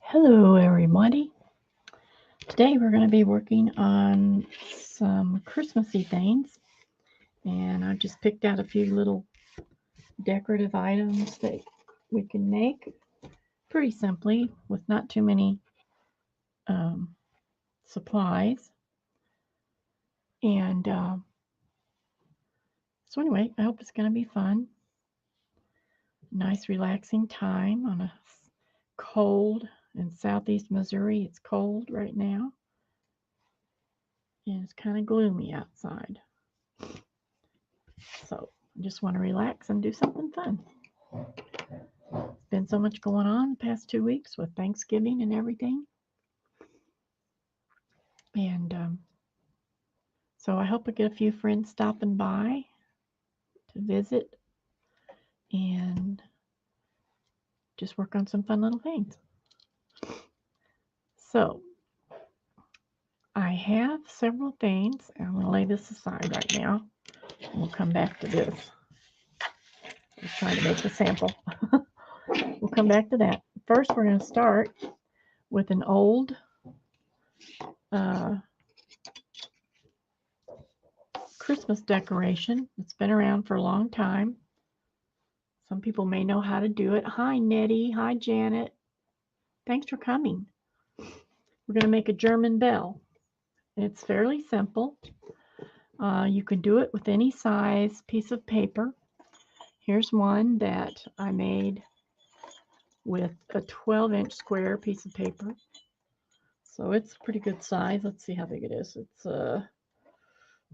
Hello everybody. Today we're going to be working on some Christmassy things, and I just picked out a few little decorative items that we can make pretty simply with not too many um, supplies. And so anyway, I hope it's going to be fun. Nice relaxing time on a cold in southeast Missouri. It's cold right now, and it's kind of gloomy outside. So I just want to relax and do something fun. There's been so much going on the past 2 weeks with Thanksgiving and everything. And so I hope I get a few friends stopping by to visit and just work on some fun little things. So I have several things. I'm going to lay this aside right now. And we'll come back to this. I'm trying to make a sample. We'll come back to that. First, we're going to start with an old Christmas decoration. It's been around for a long time. Some people may know how to do it. Hi, Nettie. Hi, Janet. Thanks for coming. We're going to make a German bell. It's fairly simple. You can do it with any size piece of paper. Here's one that I made with a 12-inch square piece of paper. So it's a pretty good size. Let's see how big it is. It's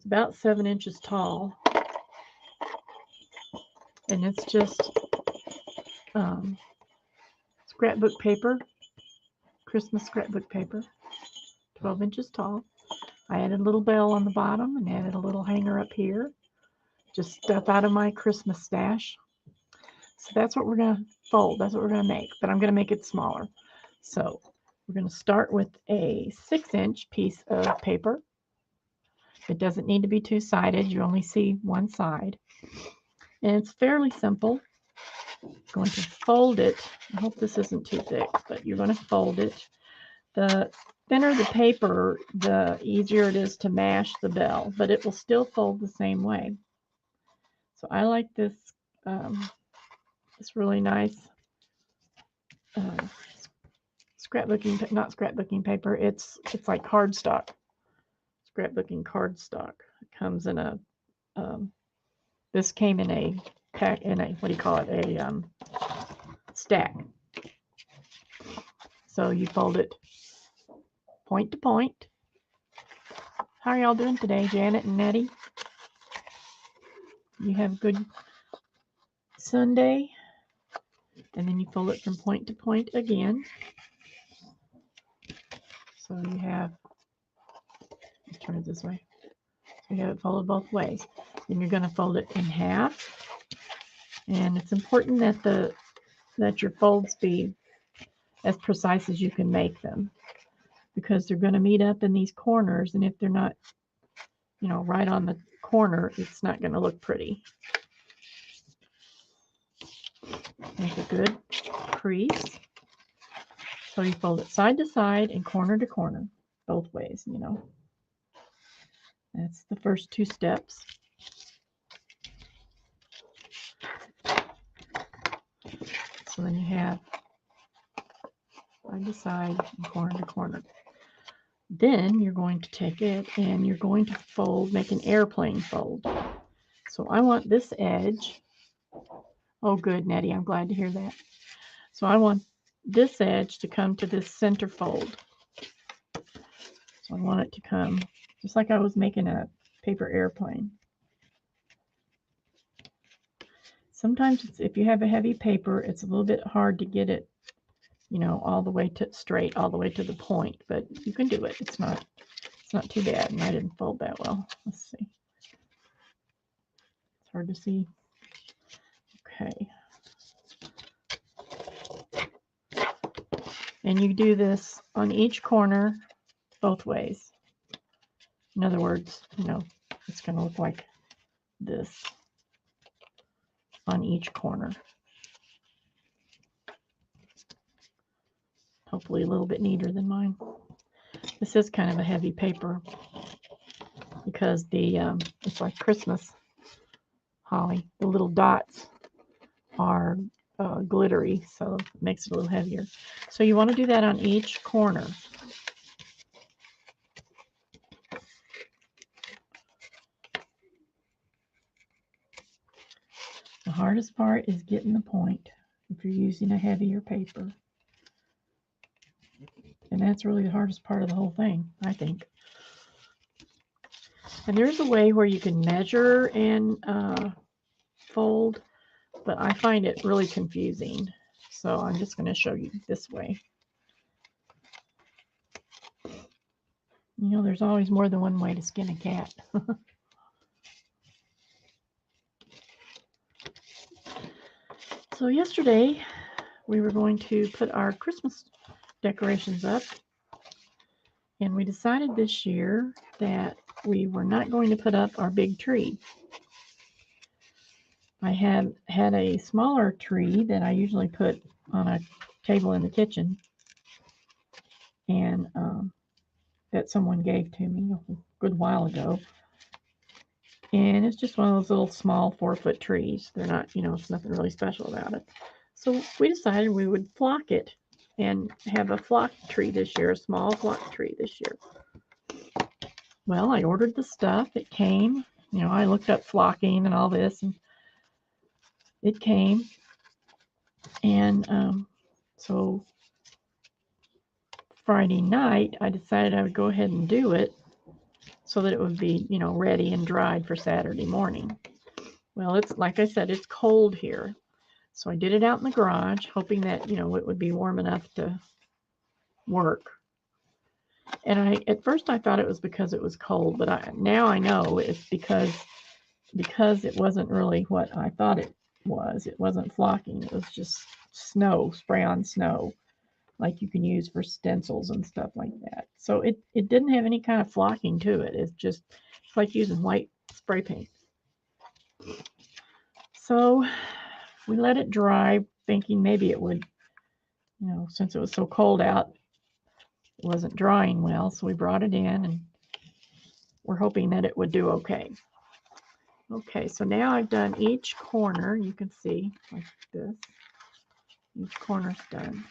about 7 inches tall. And it's just scrapbook paper, Christmas scrapbook paper, 12 inches tall. I added a little bell on the bottom and added a little hanger up here. Just stuff out of my Christmas stash. So that's what we're going to fold. That's what we're going to make. But I'm going to make it smaller. So we're going to start with a 6-inch piece of paper. It doesn't need to be two-sided. You only see one side. And it's fairly simple. I'm going to fold it. I hope this isn't too thick, but you're going to fold it. The thinner the paper, the easier it is to mash the bell, but it will still fold the same way. So I like this really nice scrapbooking, not scrapbooking paper. It's like cardstock, scrapbooking cardstock. It comes in a this came in a pack, in a, what do you call it, a stack. So you fold it point to point. How are y'all doing today, Janet and Nettie? You have a good Sunday? And then you fold it from point to point again. So you have, let's turn it this way. So you have it folded both ways. Then you're going to fold it in half. And it's important that your folds be as precise as you can make them, because they're going to meet up in these corners, and if they're not, right on the corner, it's not going to look pretty. Make a good crease. So you fold it side to side and corner to corner, both ways, That's the first two steps. So then you have side to side and corner to corner. Then you're going to take it and you're going to fold, make an airplane fold. So I want this edge. Oh, good, Nettie. I'm glad to hear that. So I want this edge to come to this center fold. So I want it to come just like I was making a paper airplane. Sometimes if you have a heavy paper, it's a little bit hard to get it, all the way to straight, all the way to the point, but you can do it. It's not too bad. And I didn't fold that well. Let's see. It's hard to see. Okay. And you do this on each corner both ways. In other words, it's going to look like this on each corner. hopefully a little bit neater than mine. This is kind of a heavy paper because it's like Christmas holly. The little dots are glittery, so it makes it a little heavier. So you want to do that on each corner. The hardest part is getting the point if you're using a heavier paper. And that's really the hardest part of the whole thing, I think. And there's a way where you can measure and fold, but I find it really confusing. So I'm just going to show you this way. You know, there's always more than one way to skin a cat. So yesterday we were going to put our Christmas decorations up, and we decided this year that we were not going to put up our big tree. I had a smaller tree that I usually put on a table in the kitchen, and that someone gave to me a good while ago. And it's just one of those little small 4-foot trees. They're not, you know, it's nothing really special about it. So we decided we would flock it and have a flock tree this year, a small flock tree this year. Well, I ordered the stuff. It came. You know, I looked up flocking and all this, and it came. And so Friday night, I decided I would go ahead and do it so that it would be, you know, ready and dried for Saturday morning. Well, it's like I said, it's cold here. So I did it out in the garage, hoping that, you know, it would be warm enough to work. And at first I thought it was because it was cold, but now I know it's because it wasn't really what I thought it was. It wasn't flocking. It was just snow, spray on snow, like you can use for stencils and stuff like that. So it didn't have any kind of flocking to it. It's like using white spray paint. So we let it dry, thinking maybe it would, you know, since it was so cold out, it wasn't drying well. So we brought it in, and we're hoping that it would do okay. Okay, so now I've done each corner. You can see like this. Each corner's done.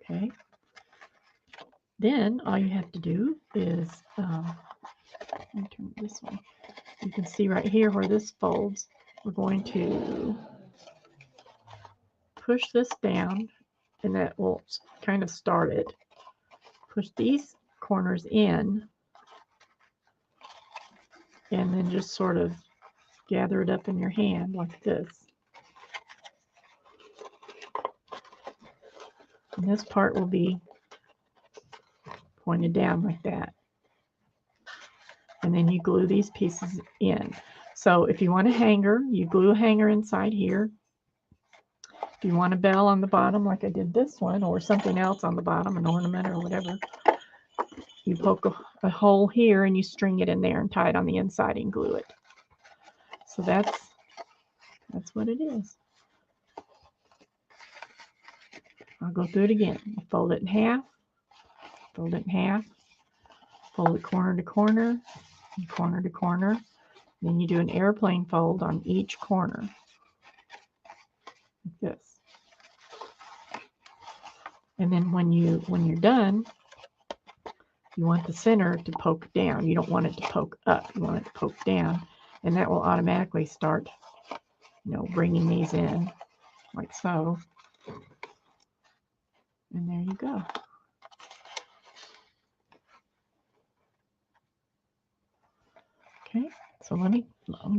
Okay. Then all you have to do is, let me turn it this way. You can see right here where this folds. We're going to push this down, and that will kind of start it. Push these corners in, and then just sort of gather it up in your hand like this. And this part will be pointed down like that. And then you glue these pieces in. So if you want a hanger, you glue a hanger inside here. If you want a bell on the bottom, like I did this one, or something else on the bottom, an ornament or whatever, you poke a hole here and you string it in there and tie it on the inside and glue it. So that's what it is. I'll go through it again. Fold it in half, fold it in half, fold it corner to corner, and corner to corner. Then you do an airplane fold on each corner, like this. And then when you're done, you want the center to poke down. You don't want it to poke up. You want it to poke down, and that will automatically start, you know, bringing these in like so. And there you go. Okay, so let me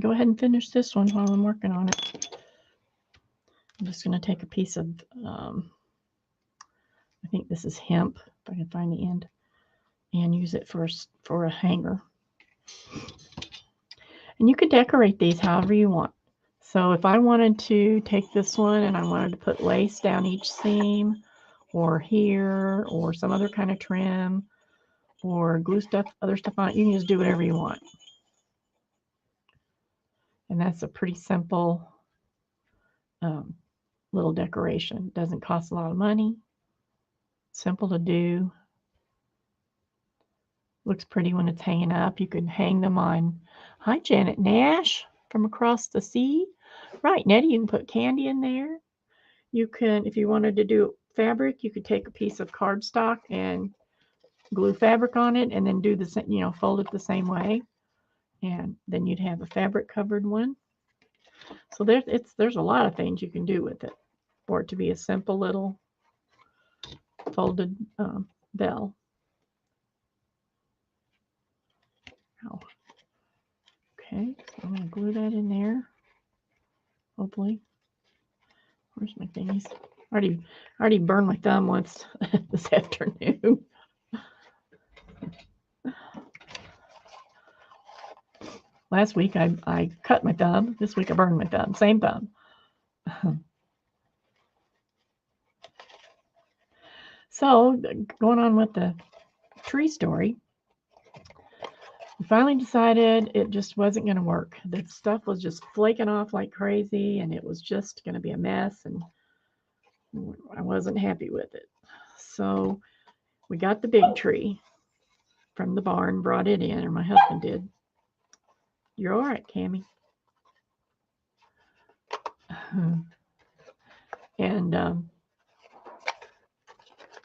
go ahead and finish this one while I'm working on it. I'm just going to take a piece of, I think this is hemp, if I can find the end, and use it for a hanger. And you could decorate these however you want. So if I wanted to take this one and I wanted to put lace down each seam, or here, or some other kind of trim, or glue other stuff on it, you can just do whatever you want. And that's a pretty simple little decoration. Doesn't cost a lot of money. Simple to do. Looks pretty when it's hanging up. You can hang them on. Hi, Janet Nash from across the sea. Right, Nettie, you can put candy in there. You can, if you wanted to do fabric, you could take a piece of cardstock and glue fabric on it and then do the same, fold it the same way. And then you'd have a fabric covered one. So there's a lot of things you can do with it for it to be a simple little folded bell. Oh. Okay, so I'm going to glue that in there. Hopefully. Where's my thingies? I already burned my thumb once this afternoon. Last week I cut my thumb. This week I burned my thumb. Same thumb. So going on with the tree story, we finally decided it just wasn't going to work. The stuff was just flaking off like crazy, and it was just going to be a mess, and I wasn't happy with it. So we got the big tree from the barn, brought it in, or my husband did. You're all right, Cammie. And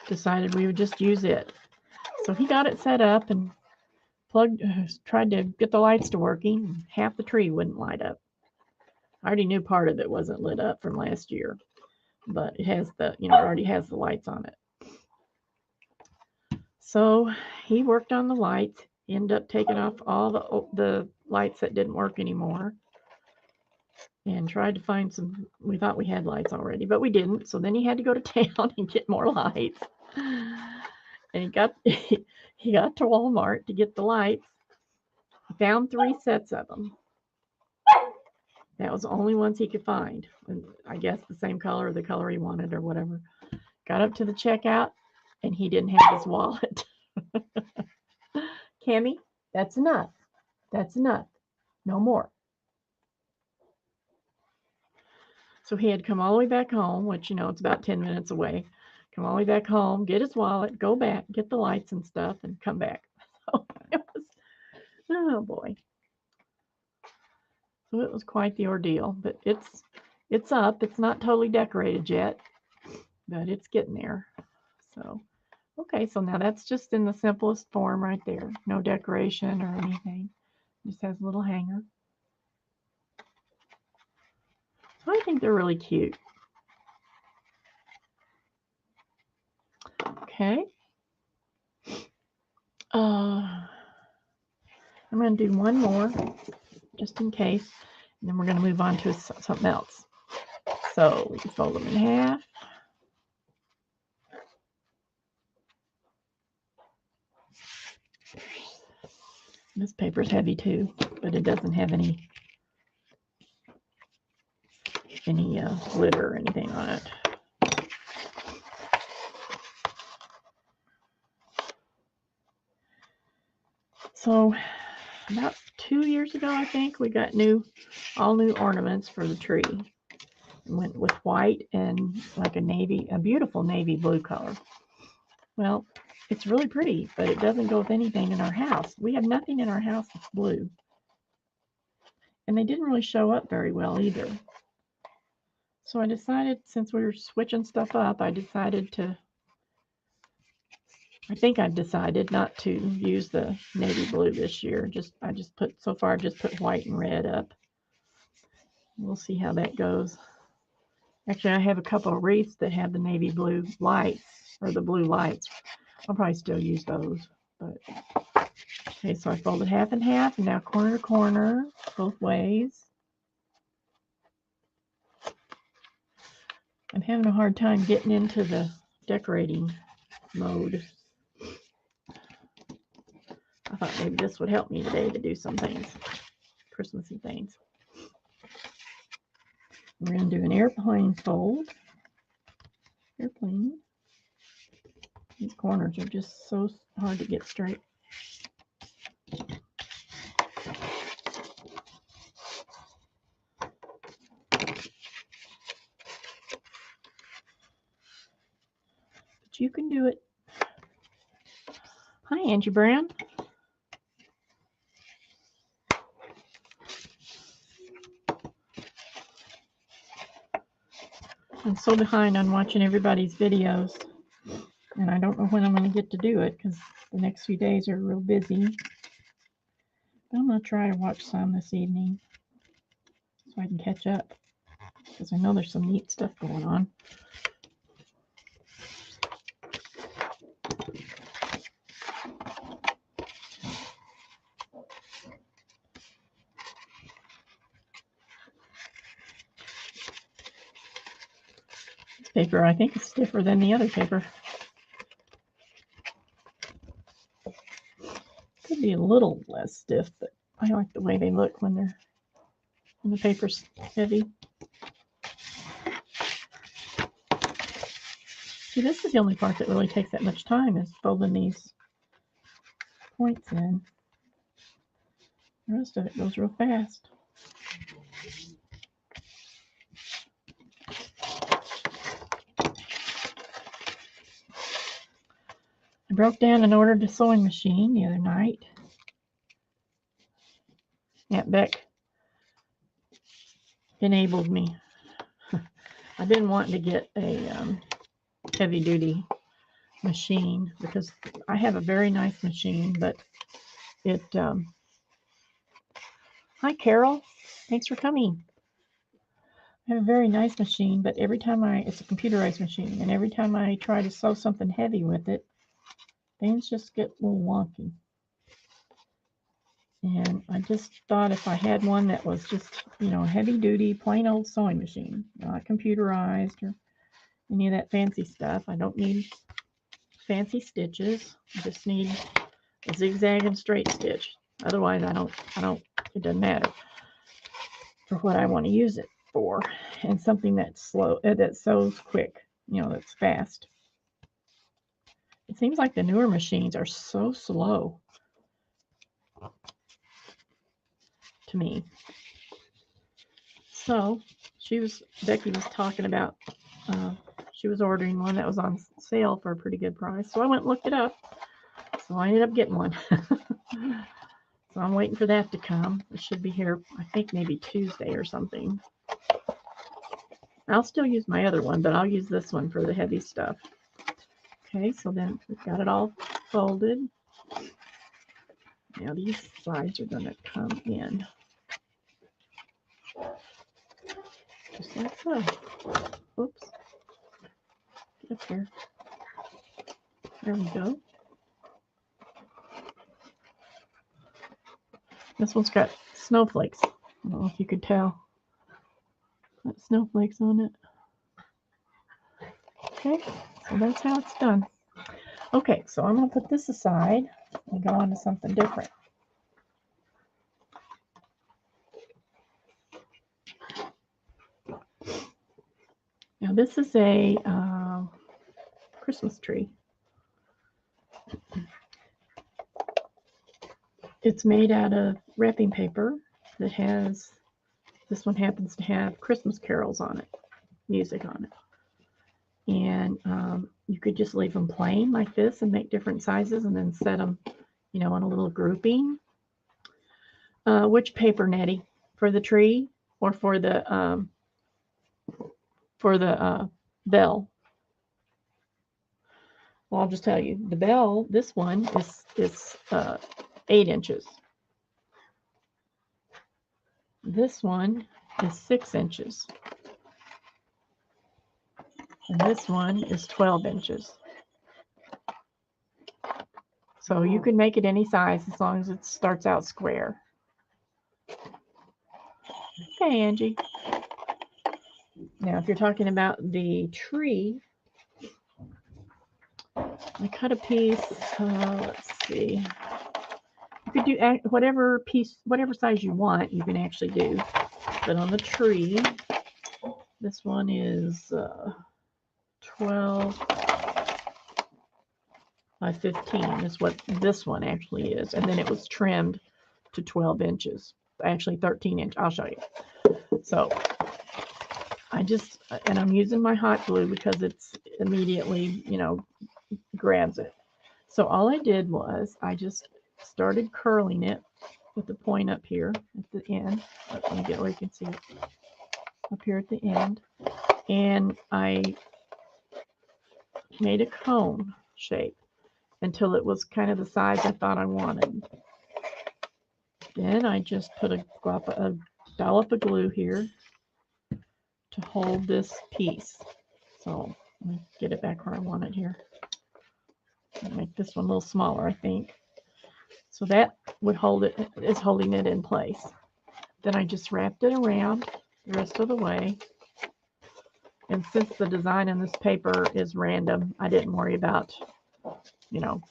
decided we would just use it. So he got it set up and tried to get the lights to working. Half the tree wouldn't light up. I already knew part of it wasn't lit up from last year, but it has already has the lights on it. So he worked on the lights, ended up taking off all the lights that didn't work anymore, and tried to find some. We thought we had lights already, but we didn't. So then he had to go to town and get more lights. And he got to Walmart to get the lights. He found 3 sets of them. That was the only ones he could find. And I guess the same color, the color he wanted or whatever. Got up to the checkout and he didn't have his wallet. Cammie, that's enough. That's enough. No more. So he had come all the way back home, which, it's about 10 minutes away. Come all the way back home, get his wallet, go back, get the lights and stuff, and come back. So it was, oh boy. So it was quite the ordeal, but it's up. It's not totally decorated yet, but it's getting there. So, okay, so now that's just in the simplest form right there. No decoration or anything. Just has a little hanger. So I think they're really cute. Okay. I'm going to do one more just in case, and then we're going to move on to something else. So we can fold them in half. This paper's heavy too, but it doesn't have any glitter or anything on it. So about 2 years ago, I think, we got all new ornaments for the tree. It went with white and like a beautiful navy blue color. Well, it's really pretty, but it doesn't go with anything in our house. We have nothing in our house that's blue. And they didn't really show up very well either. So I decided, since we were switching stuff up, I've decided not to use the navy blue this year. I've just put white and red up. We'll see how that goes. Actually, I have a couple of wreaths that have the navy blue lights, or the blue lights. I'll probably still use those. But okay, so I folded half and half, and now corner to corner, both ways. I'm having a hard time getting into the decorating mode. I thought maybe this would help me today to do some things, Christmassy things. We're going to do an airplane fold. Airplane. These corners are just so hard to get straight. You can do it. Hi, Angie Brown. I'm so behind on watching everybody's videos, and I don't know when I'm going to get to do it because the next few days are real busy. But I'm going to try to watch some this evening so I can catch up, because I know there's some neat stuff going on. This paper, I think, is stiffer than the other paper. Could be a little less stiff, but I like the way they look when the paper's heavy. See, this is the only part that really takes that much time, is folding these points in. The rest of it goes real fast. I broke down and ordered a sewing machine the other night. Aunt Beck enabled me. I've been wanting to get a heavy duty machine because I have a very nice machine, but it hi Carol, thanks for coming. I have a very nice machine, but every time it's a computerized machine, and every time I try to sew something heavy with it, things just get a little wonky. And I just thought if I had one that was just, you know, a heavy duty, plain old sewing machine, not computerized or any of that fancy stuff. I don't need fancy stitches. I just need a zigzag and straight stitch. Otherwise, it doesn't matter for what I want to use it for. And something that's slow, that sews quick, you know, that's fast. It seems like the newer machines are so slow to me. So Becky was talking about, she was ordering one that was on sale for a pretty good price. So I went and looked it up. So I ended up getting one. So I'm waiting for that to come. It should be here, I think maybe Tuesday or something. I'll still use my other one, but I'll use this one for the heavy stuff. Okay, so then we've got it all folded. Now these sides are going to come in. Just like so. Oops. Get up here. There we go. This one's got snowflakes. I don't know if you could tell. Got snowflakes on it. Okay, so that's how it's done. Okay, so I'm going to put this aside and go on to something different. Now this is a Christmas tree. It's made out of wrapping paper that has, this one happens to have Christmas carols on it, music on it. And you could just leave them plain like this and make different sizes and then set them, you know, in a little grouping. Which paper, Nettie? For the tree or for the bell? Well, I'll just tell you, the bell, this one is 8 inches. This one is 6 inches. And this one is 12 inches. So you can make it any size as long as it starts out square. Okay, Angie. Now, if you're talking about the tree, I cut a piece, let's see. You could do whatever size you want, you can actually do. But on the tree, this one is 12 by 15 is what this one actually is. And then it was trimmed to 12 inches. Actually 13 inch. I'll show you. So I'm using my hot glue because immediately, you know, grabs it. So all I did was I just started curling it with the point up here at the end. Let me get where you can see it. Up here at the end. And I made a cone shape until it was kind of the size I thought I wanted. Then I just put a dollop of glue here to hold this piece. So let me get it back where I want it here. Make this one a little smaller, I think. So that would hold it, is holding it in place. Then I just wrapped it around the rest of the way. And since the design on this paper is random, I didn't worry about, you know,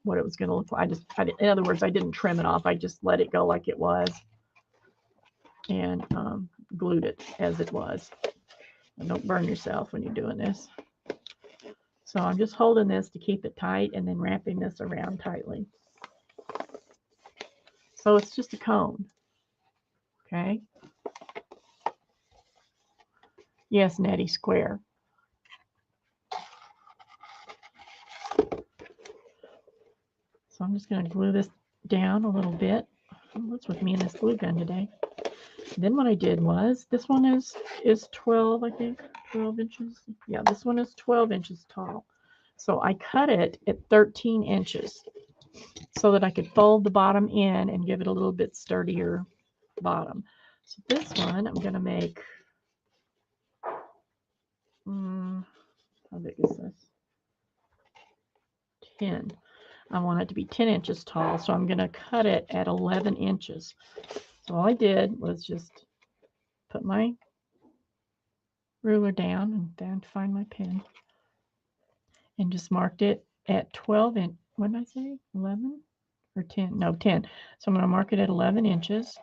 what it was going to look like. In other words, I didn't trim it off. I just let it go like it was and glued it as it was. And don't burn yourself when you're doing this. So I'm just holding this to keep it tight and then wrapping this around tightly. So it's just a cone. Okay. Yes, Nettie, square. So I'm just going to glue this down a little bit. What's with me and this glue gun today? Then what I did was, this one is 12, I think, 12 inches. Yeah, this one is 12 inches tall. So I cut it at 13 inches so that I could fold the bottom in and give it a little bit sturdier bottom. So this one I'm going to make, how big is this? 10. I want it to be 10 inches tall, so I'm going to cut it at 11 inches. So all I did was just put my ruler down and then find my pen and just marked it at 12 inch. What did I say? 11 or 10? No, 10. So I'm going to mark it at 11 inches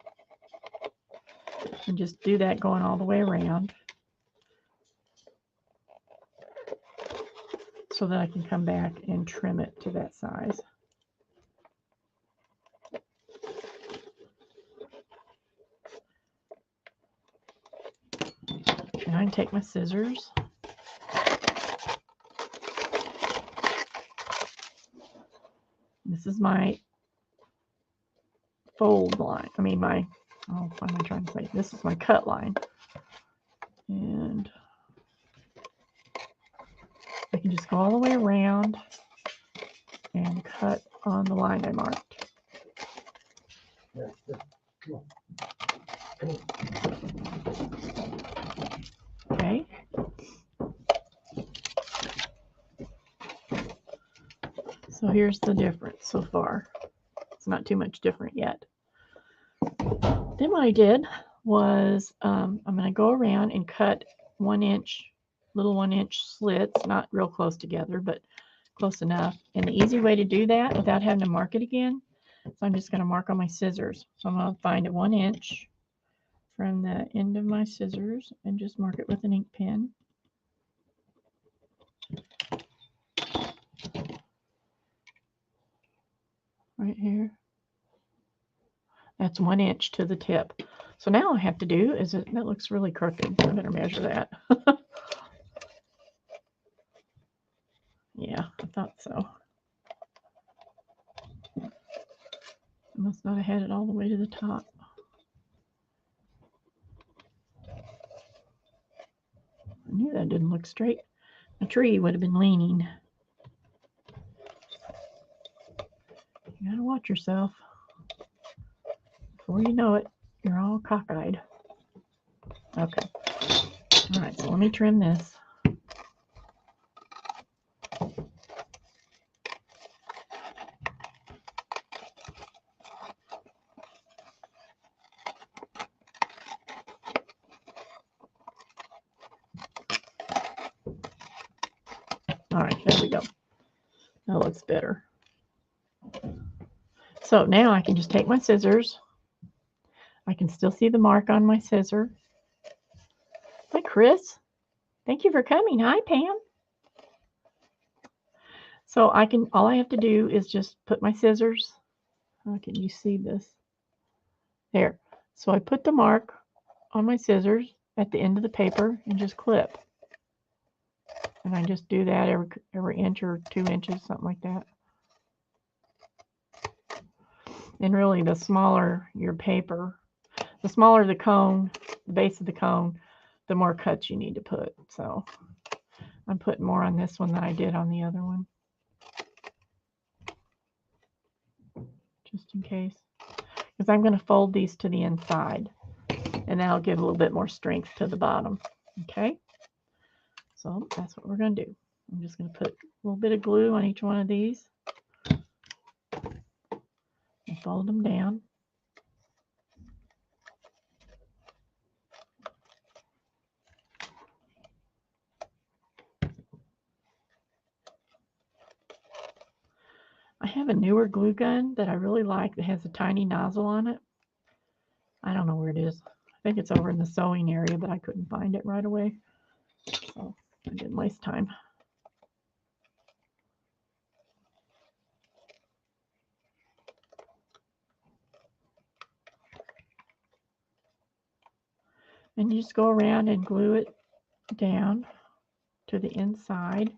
and just do that going all the way around so that I can come back and trim it to that size. And I can take my scissors. This is my fold line. I mean my, oh, what am I trying to say? This is my cut line. And I can just go all the way around and cut on the line I marked. Okay. So here's the difference so far. It's not too much different yet. Then what I did was I'm going to go around and cut 1 inch, little 1 inch slits, not real close together, but close enough. And the easy way to do that without having to mark it again, so I'm just going to mark on my scissors. So I'm going to find a 1 inch from the end of my scissors and just mark it with an ink pen. Right here. That's 1 inch to the tip. So now all I have to do is, that looks really crooked. I better measure that. Yeah, I thought so. I must not have had it all the way to the top. I knew that didn't look straight. A tree would have been leaning. You gotta watch yourself. Before you know it, you're all cockeyed. Okay. All right, so let me trim this. All right, there we go. That looks better. So now I can just take my scissors. I can still see the mark on my scissor. Hi, Chris. Thank you for coming. Hi, Pam. So all I have to do is just put my scissors. How can you see this? There. So I put the mark on my scissors at the end of the paper and just clip. And I just do that every inch or 2 inches, something like that. And really, the smaller your paper, the smaller the cone, the base of the cone, the more cuts you need to put. So I'm putting more on this one than I did on the other one, just in case. Because I'm going to fold these to the inside, and that'll give a little bit more strength to the bottom. Okay, so that's what we're going to do. I'm just going to put a little bit of glue on each one of these and fold them down. I have a newer glue gun that I really like that has a tiny nozzle on it. I don't know where it is. I think it's over in the sewing area, but I couldn't find it right away. So I didn't waste time. And you just go around and glue it down to the inside.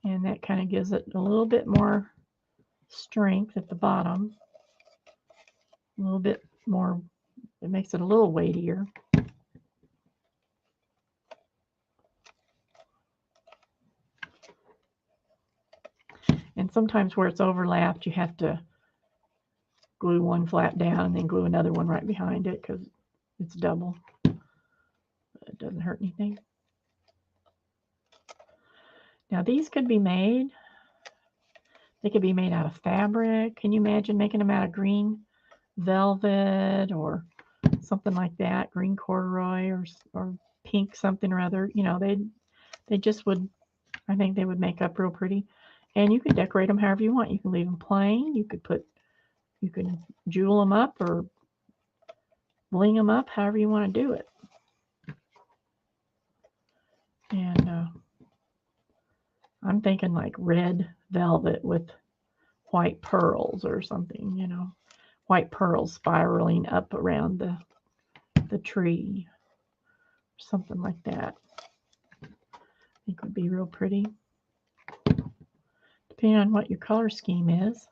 And that kind of gives it a little bit more strength at the bottom. A little bit more, it makes it a little weightier. And sometimes where it's overlapped, you have to glue one flap down and then glue another one right behind it because it's double. But it doesn't hurt anything. Now these could be made. They could be made out of fabric. Can you imagine making them out of green velvet or something like that? Green corduroy or pink something or other. You know, they just would, I think they would make up real pretty. And you can decorate them however you want. You can leave them plain. You can jewel them up or bling them up, however you want to do it. And I'm thinking like red velvet with white pearls or something, you know, white pearls spiraling up around the tree, something like that. I think would be real pretty, depending on what your color scheme is.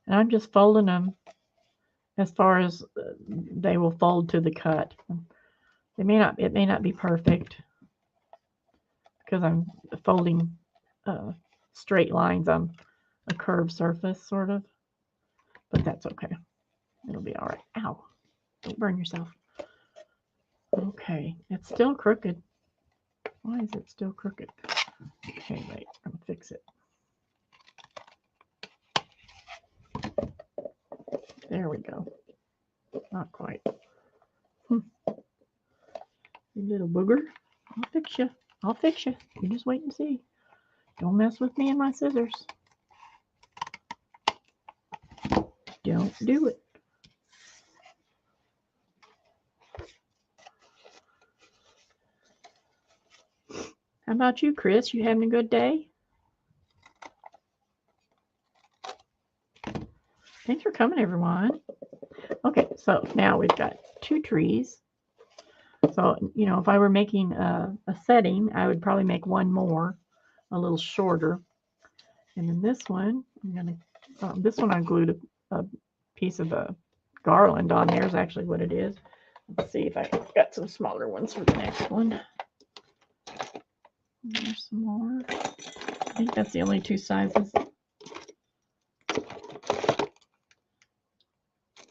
And I'm just folding them as far as they will fold to the cut. It may not be perfect because I'm folding straight lines on a curved surface, sort of, but that's okay. It'll be all right. Ow, don't burn yourself. Okay, it's still crooked. Why is it still crooked? Okay, wait, I'm gonna fix it. There we go. Not quite. You little booger. I'll fix you. I'll fix you. You just wait and see. Don't mess with me and my scissors. Don't do it. How about you, Chris? You having a good day? Thanks for coming, everyone. Okay, so now we've got 2 trees. So, you know, if I were making a setting, I would probably make one more, a little shorter. And then this one, I'm going to, this one I glued a piece of a garland on there is actually what it is. Let's see if I got some smaller ones for the next one. There's some more. I think that's the only 2 sizes.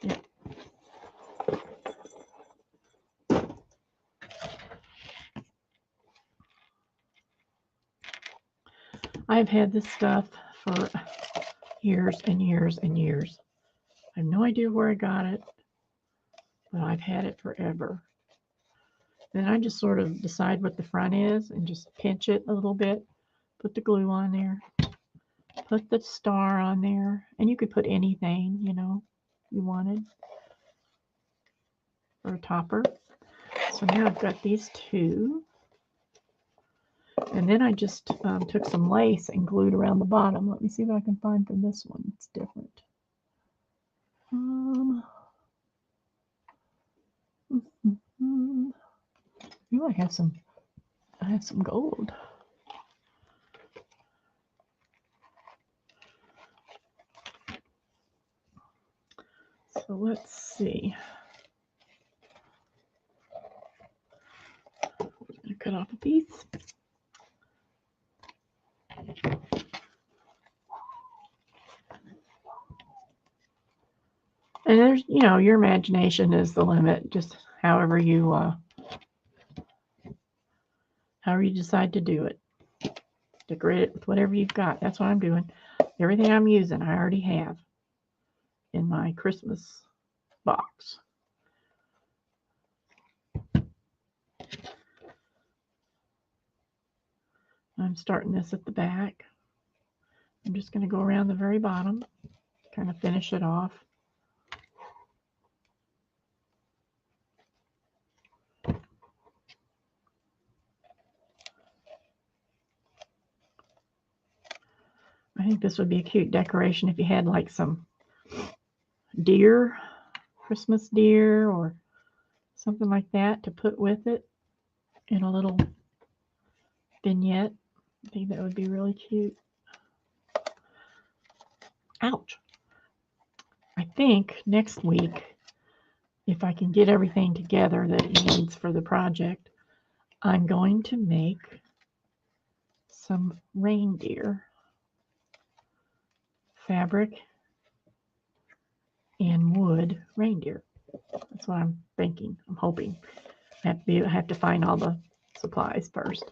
Yeah. I've had this stuff for years and years and years. I have no idea where I got it, but I've had it forever. Then I just sort of decide what the front is and just pinch it a little bit, put the glue on there, put the star on there, and you could put anything, you know, you wanted for a topper. So now I've got these 2. And then I just took some lace and glued around the bottom. Let me see what I can find for this one. It's different. You Oh, I have some gold. So let's see. I'm going to cut off a piece. And there's, you know, your imagination is the limit. Just however you decide to do it. Decorate it with whatever you've got. That's what I'm doing. Everything I'm using, I already have in my Christmas box. I'm starting this at the back. I'm just going to go around the very bottom, kind of finish it off. I think this would be a cute decoration if you had like some deer, Christmas deer, or something like that to put with it in a little vignette. I think that would be really cute. Ouch. I think next week, if I can get everything together that it needs for the project, I'm going to make some reindeer fabric and wood reindeer. That's what I'm thinking. I'm hoping. I have to find all the supplies first.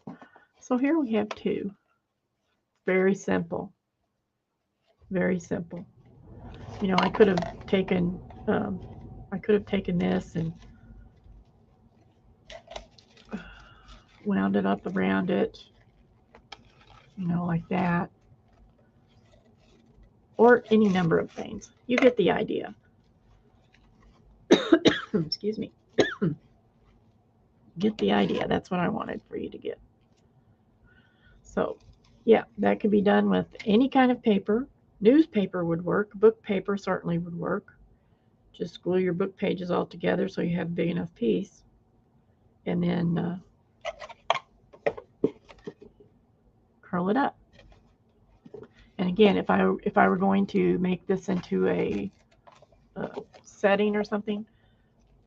So here we have two. Very simple. Very simple. You know, I could have taken this and wound it up around it, you know, like that, or any number of things. You get the idea. Excuse me. Get the idea. That's what I wanted for you to get. So, yeah, that could be done with any kind of paper. Newspaper would work. Book paper certainly would work. Just glue your book pages all together so you have a big enough piece. And then curl it up. And again, if I were going to make this into a setting or something,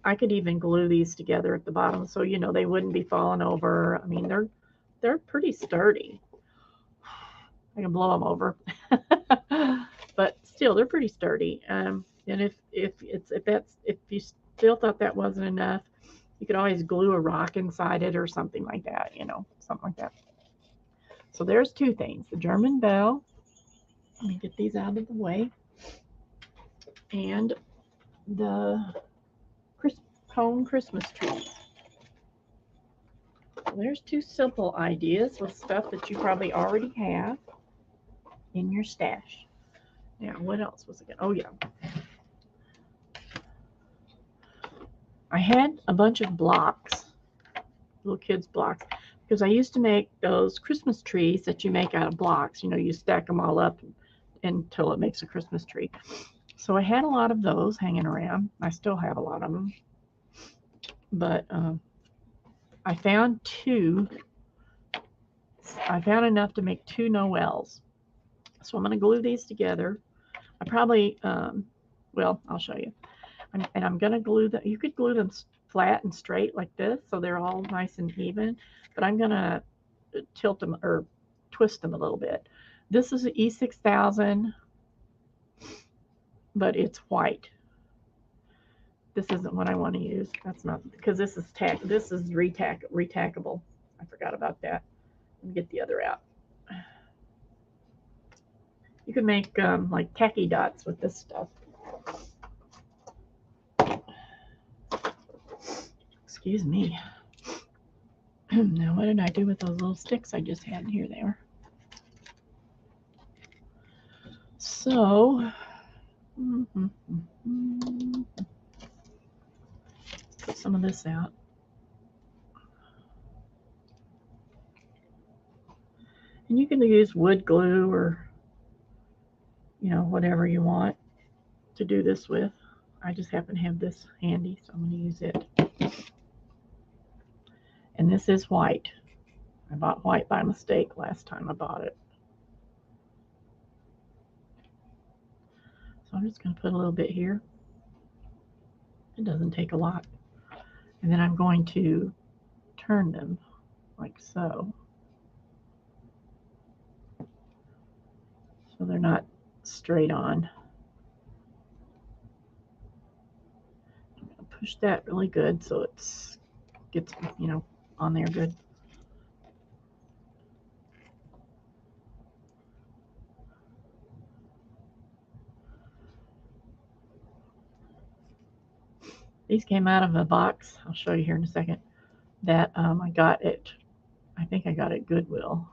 I could even glue these together at the bottom so you know they wouldn't be falling over. I mean, they're pretty sturdy. I can blow them over, but still they're pretty sturdy. And if you still thought that wasn't enough, you could always glue a rock inside it or something like that. You know, something like that. So there's two things: the German bell. Let me get these out of the way, and the cone Christmas trees. So there's two simple ideas with stuff that you probably already have in your stash. Now, what else was it? Oh, yeah. I had a bunch of blocks, little kids' blocks, because I used to make those Christmas trees that you make out of blocks. You know, you stack them all up until it makes a Christmas tree. So I had a lot of those hanging around. I still have a lot of them. But I found enough to make two Noels. So I'm going to glue these together. I probably, well, I'll show you. And I'm going to glue them. You could glue them flat and straight like this so they're all nice and even. But I'm going to tilt them or twist them a little bit. This is an E6000, but it's white. This isn't what I want to use. That's not, because this is retackable. I forgot about that. Let me get the other out. You can make like tacky dots with this stuff. Excuse me. Now, what did I do with those little sticks I just had? Here they are. So, put some of this out. And you can use wood glue or, you know, whatever you want to do this with. I just happen to have this handy, so I'm going to use it. And this is white. I bought white by mistake last time I bought it. So I'm just going to put a little bit here. It doesn't take a lot. And then I'm going to turn them like so. So they're not straight on. I'm going to push that really good so it gets, on there good. These came out of a box. I'll show you here in a second. That I got at, I think I got at Goodwill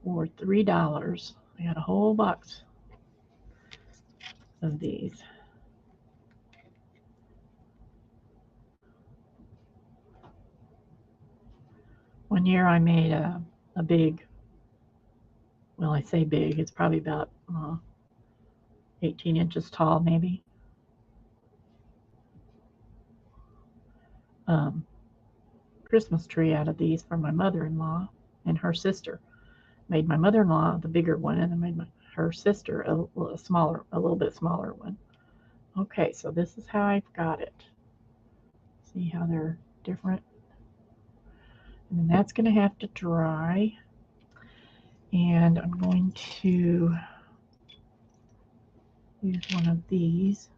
for $3. I got a whole box of these. One year I made a big, well, I say big, it's probably about 18 inches tall, maybe. Christmas tree out of these for my mother-in-law and her sister. Made my mother-in-law the bigger one, and then made her sister a little bit smaller one. Okay, so this is how I've got it. See how they're different? And then that's going to have to dry. And I'm going to use one of these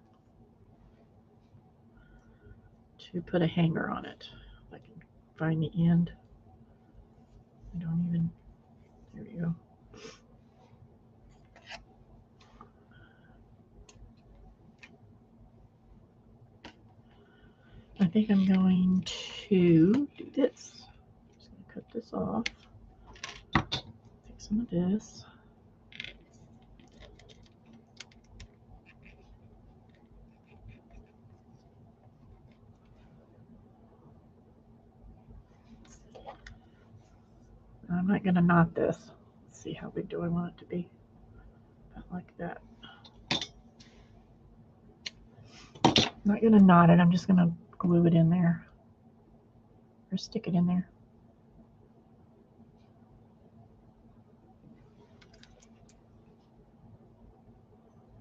to put a hanger on it. If I can find the end. I don't even, there we go. I think I'm going to do this. I'm just going to cut this off. Take some of this. I'm not going to knot this. Let's see how big do I want it to be. About like that. I'm not going to knot it. I'm just going to glue it in there. Or stick it in there.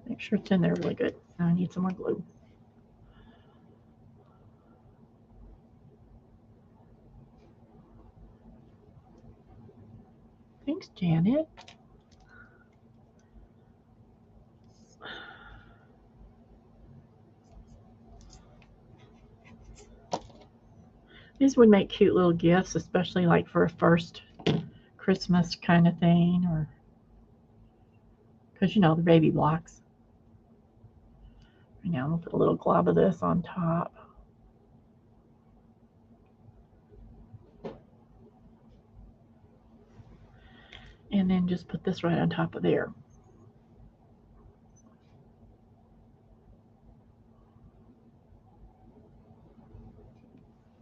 Make sure it's in there really good. Now I need some more glue. Thanks, Janet. These would make cute little gifts, especially like for a first Christmas kind of thing, or because the baby blocks. Right now, I'm gonna put a little glob of this on top. And then just put this right on top of there.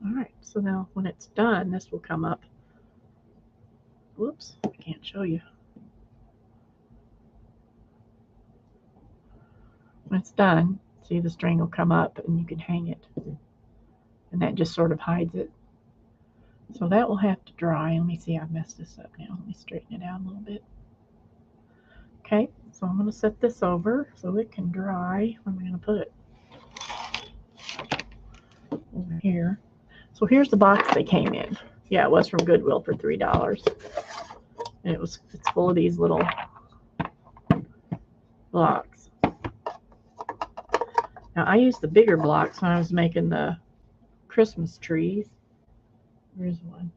All right, so now when it's done, this will come up. Whoops, I can't show you. When it's done, see the string will come up and you can hang it. And that just sort of hides it. So that will have to dry. Let me see, I've messed this up now. Let me straighten it out a little bit. Okay, so I'm going to set this over so it can dry. Where am I going to put it? Over here. So here's the box they came in. Yeah, it was from Goodwill for $3. And it's full of these little blocks. Now I used the bigger blocks when I was making the Christmas trees. Here's one.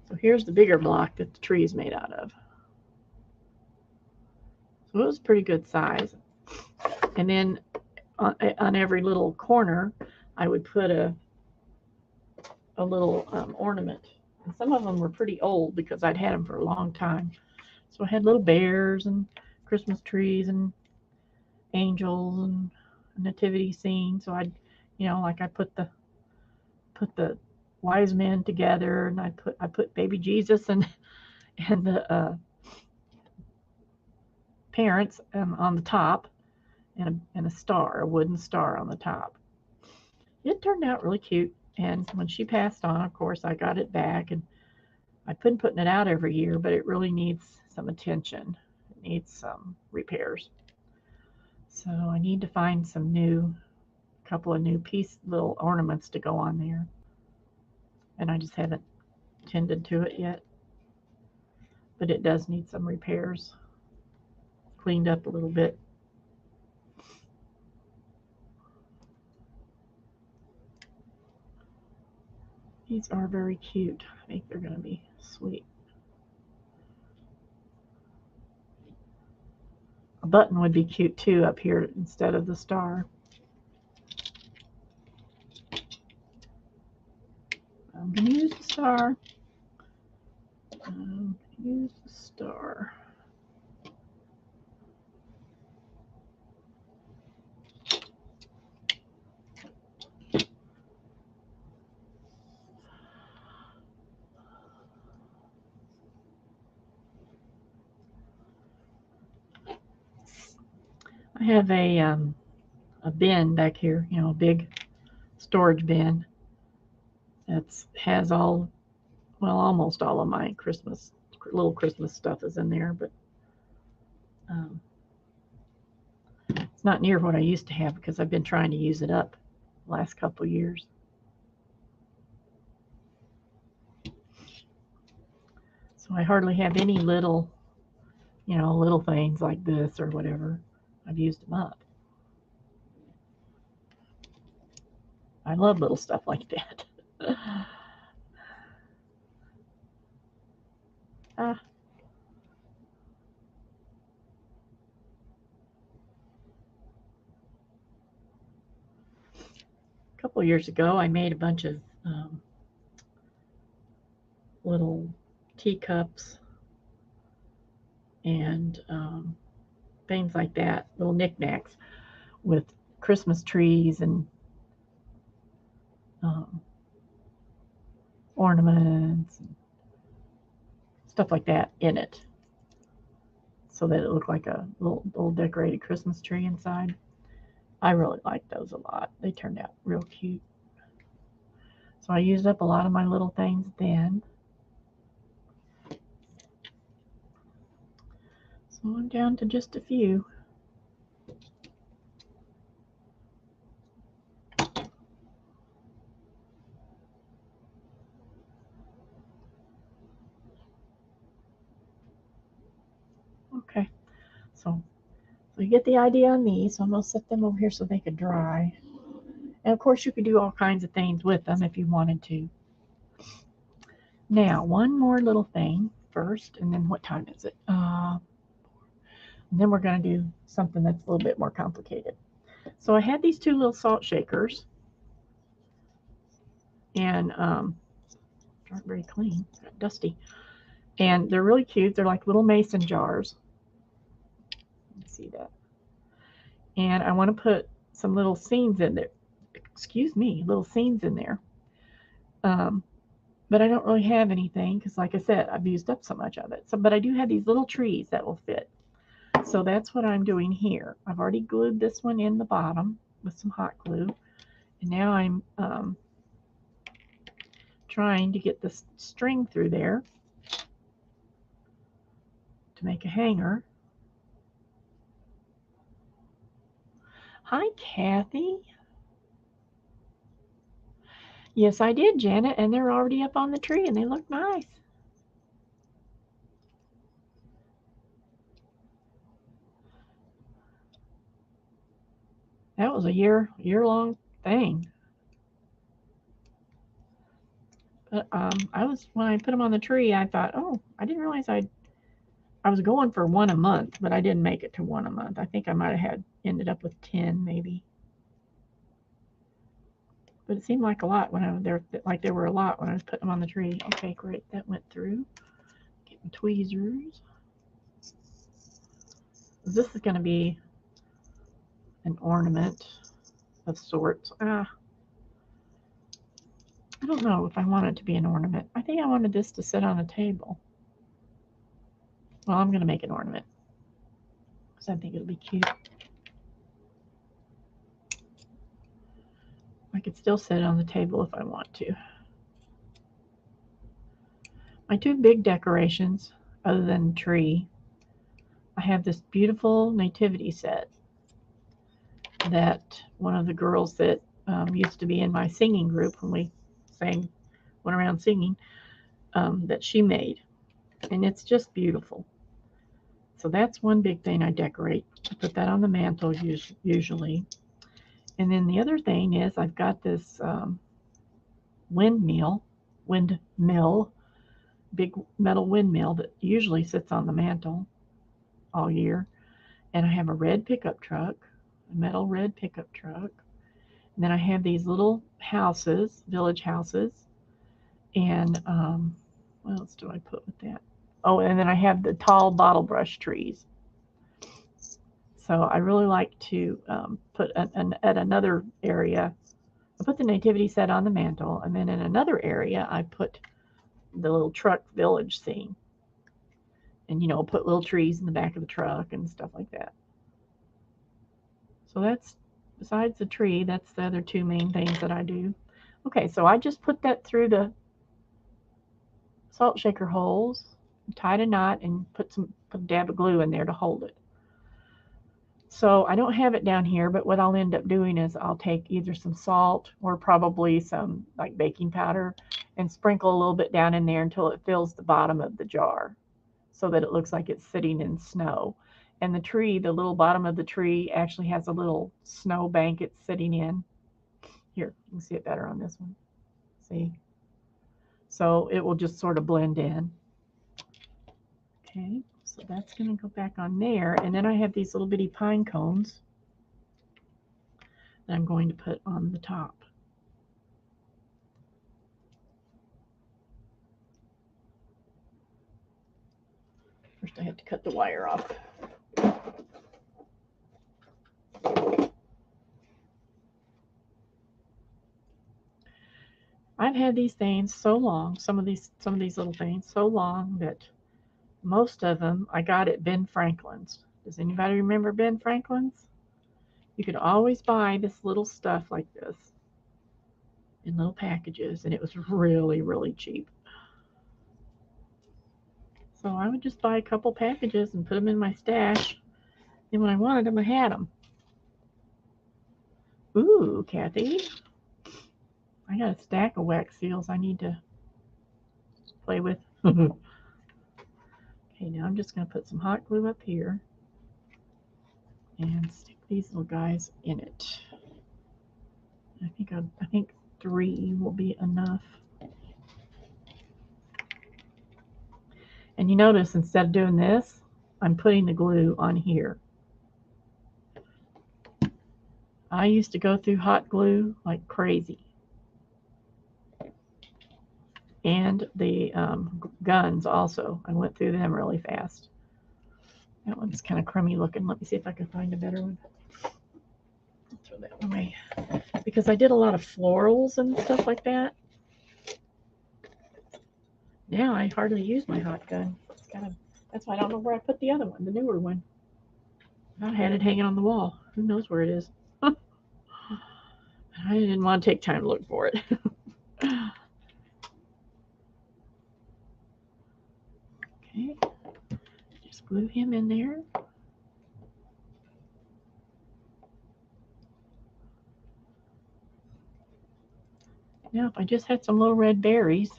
So here's the bigger block that the tree is made out of. So it was pretty good size. And then on every little corner, I would put a little ornament. And some of them were pretty old because I'd had them for a long time. So I had little bears and Christmas trees and angels and a nativity scene. So I'd, like I put the wise men together, and I put baby Jesus and the parents on the top, and a star, a wooden star on the top. it turned out really cute. And when she passed on, of course, I got it back, and I've been putting it out every year, but it really needs some attention. It needs some repairs. So I need to find a couple of new little ornaments to go on there. And I just haven't tended to it yet. But it does need some repairs. Cleaned up a little bit. These are very cute. I think they're going to be sweet. A button would be cute too up here instead of the star. I'm going to use the star. Use the star. I have a bin back here, a big storage bin that has almost all of my little Christmas stuff is in there, but it's not near what I used to have because I've been trying to use it up the last couple of years. So I hardly have any little things like this or whatever. I've used them up. I love little stuff like that. A couple of years ago, I made a bunch of little teacups and things like that, little knickknacks with Christmas trees and ornaments and stuff like that in it, so that it looked like a little decorated Christmas tree inside. I really liked those a lot. They turned out real cute. So I used up a lot of my little things then. So I'm down to just a few. Okay, so you get the idea on these. So I'm going to set them over here so they could dry. And of course, you could do all kinds of things with them if you wanted to. Now, one more little thing first, and then what time is it? And then we're going to do something that's a little bit more complicated. So I had these two little salt shakers, and aren't very clean, dusty. And they're really cute. They're like little mason jars. You can see that. And I want to put some little scenes in there. Excuse me, little scenes in there. But I don't really have anything because, like I said, I've used up so much of it. But I do have these little trees that will fit. So that's what I'm doing here. I've already glued this one in the bottom with some hot glue. And now I'm trying to get this string through there to make a hanger. Hi, Kathy. Yes, I did, Janet, and they're already up on the tree, and they look nice. That was a year-long thing. But when I put them on the tree, I thought, oh, I didn't realize I was going for one a month, but I didn't make it to one a month. I think I might have ended up with 10 maybe. But it seemed like a lot when I was there, like there were a lot when I was putting them on the tree. Okay, great, that went through. Getting tweezers. This is going to be an ornament of sorts. I don't know if I want it to be an ornament. I think I wanted this to sit on a table. Well, I'm going to make an ornament because I think it'll be cute. I could still set it on the table if I want to. My two big decorations, other than the tree, I have this beautiful nativity set that one of the girls that used to be in my singing group when we went around singing, that she made. And it's just beautiful. So that's one big thing I decorate. I put that on the mantle usually. And then the other thing is I've got this windmill, big metal windmill that usually sits on the mantle all year. And I have a red pickup truck, a metal red pickup truck. And then I have these little houses, village houses. And what else do I put with that? Oh, and then I have the tall bottle brush trees. So I really like to put at another area, I put the nativity set on the mantle, and then in another area I put the little truck village scene. And, put little trees in the back of the truck and stuff like that. So that's, besides the tree, that's the other two main things that I do. Okay, so I just put that through the salt shaker holes, tied a knot, and put a dab of glue in there to hold it. So I don't have it down here, but what I'll end up doing is I'll take either some salt or probably some like baking powder and sprinkle a little bit down in there until it fills the bottom of the jar so that it looks like it's sitting in snow. And the tree, the little bottom of the tree actually has a little snow bank it's sitting in. Here, you can see it better on this one. See? So it will just sort of blend in. Okay, so that's going to go back on there. And then I have these little bitty pine cones that I'm going to put on the top. First I have to cut the wire off. I've had these things so long, some of these little things so long that most of them I got at Ben Franklin's. Does anybody remember Ben Franklin's? You could always buy this little stuff like this in little packages, and it was really, really cheap. So I would just buy a couple packages and put them in my stash. And when I wanted them, I had them. Ooh, Kathy. I got a stack of wax seals I need to play with. Okay, now I'm just going to put some hot glue up here and stick these little guys in it. I think 3 will be enough. And you notice instead of doing this, I'm putting the glue on here. I used to go through hot glue like crazy. And the guns also. I went through them really fast. That one's kind of crummy looking. Let me see if I can find a better one. I'll throw that away. Because I did a lot of florals and stuff like that. Now I hardly use my hot gun. That's why I don't know where I put the other one, the newer one. I had it hanging on the wall. Who knows where it is? I didn't want to take time to look for it. Okay, just glue him in there. Now, if I just had some little red berries,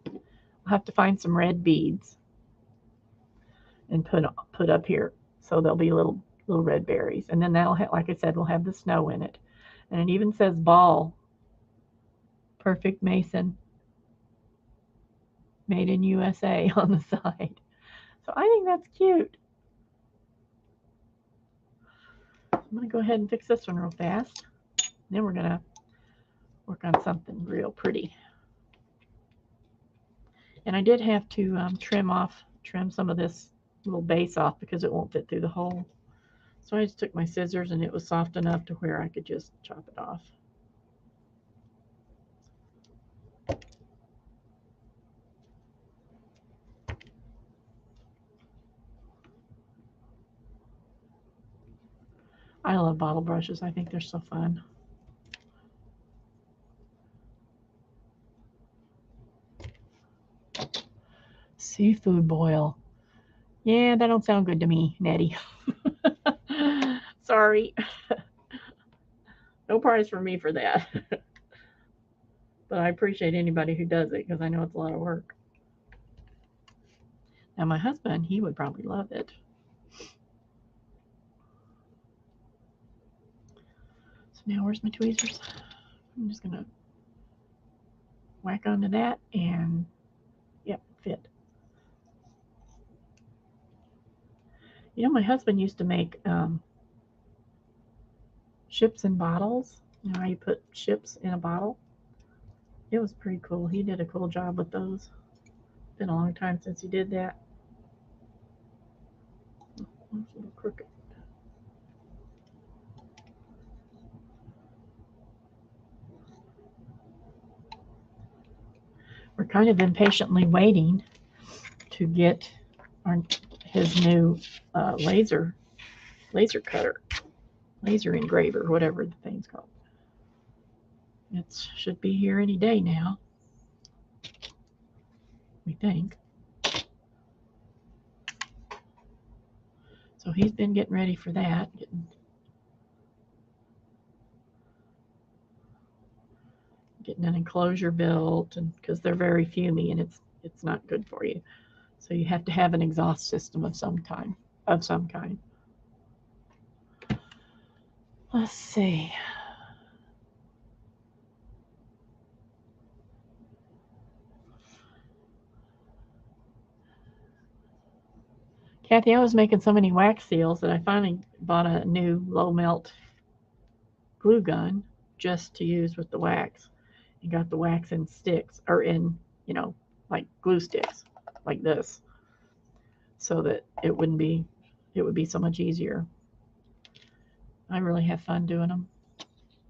I'll have to find some red beads and put up here, so there'll be little red berries, and then that'll have, like I said, we'll have the snow in it, and it even says Ball Perfect Mason Made in USA on the side. So I think that's cute. I'm going to go ahead and fix this one real fast. Then we're going to work on something real pretty. And I did have to trim some of this little base off because it won't fit through the hole. So I just took my scissors and it was soft enough to where I could just chop it off. I love bottle brushes. I think they're so fun. Seafood boil. Yeah, that don't sound good to me, Nettie. Sorry. No prize for me for that. But I appreciate anybody who does it because I know it's a lot of work. Now, my husband, he would probably love it. So now where's my tweezers? I'm just going to whack onto that and, yep, fit. You know, my husband used to make ships in bottles. You know how you put ships in a bottle? It was pretty cool. He did a cool job with those. Been a long time since he did that. It's a little crooked. We're kind of impatiently waiting to get his new laser cutter, laser engraver, whatever the thing's called. It should be here any day now, we think. So he's been getting ready for that, getting an enclosure built, and because they're very fumy and it's not good for you. So you have to have an exhaust system of some kind. Let's see. Kathy, I was making so many wax seals that I finally bought a new low melt glue gun just to use with the wax. And got the wax in sticks, or in, like glue sticks, like this, so that it would be so much easier. I really have fun doing them.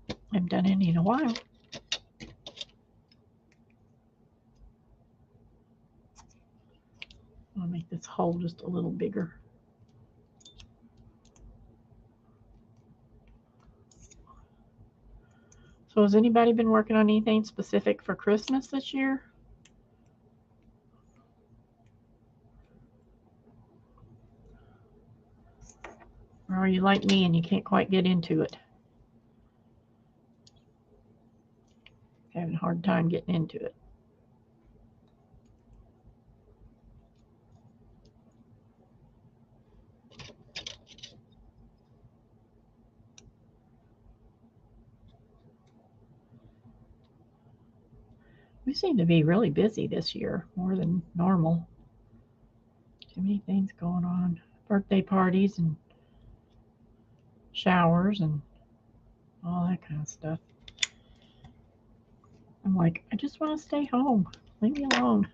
I haven't done any in a while. I'll make this hole just a little bigger. So has anybody been working on anything specific for Christmas this year? Or are you like me and you can't quite get into it? Having a hard time getting into it. We seem to be really busy this year, more than normal. Too many things going on. Birthday parties and showers and all that kind of stuff. I'm like, I just want to stay home. Leave me alone.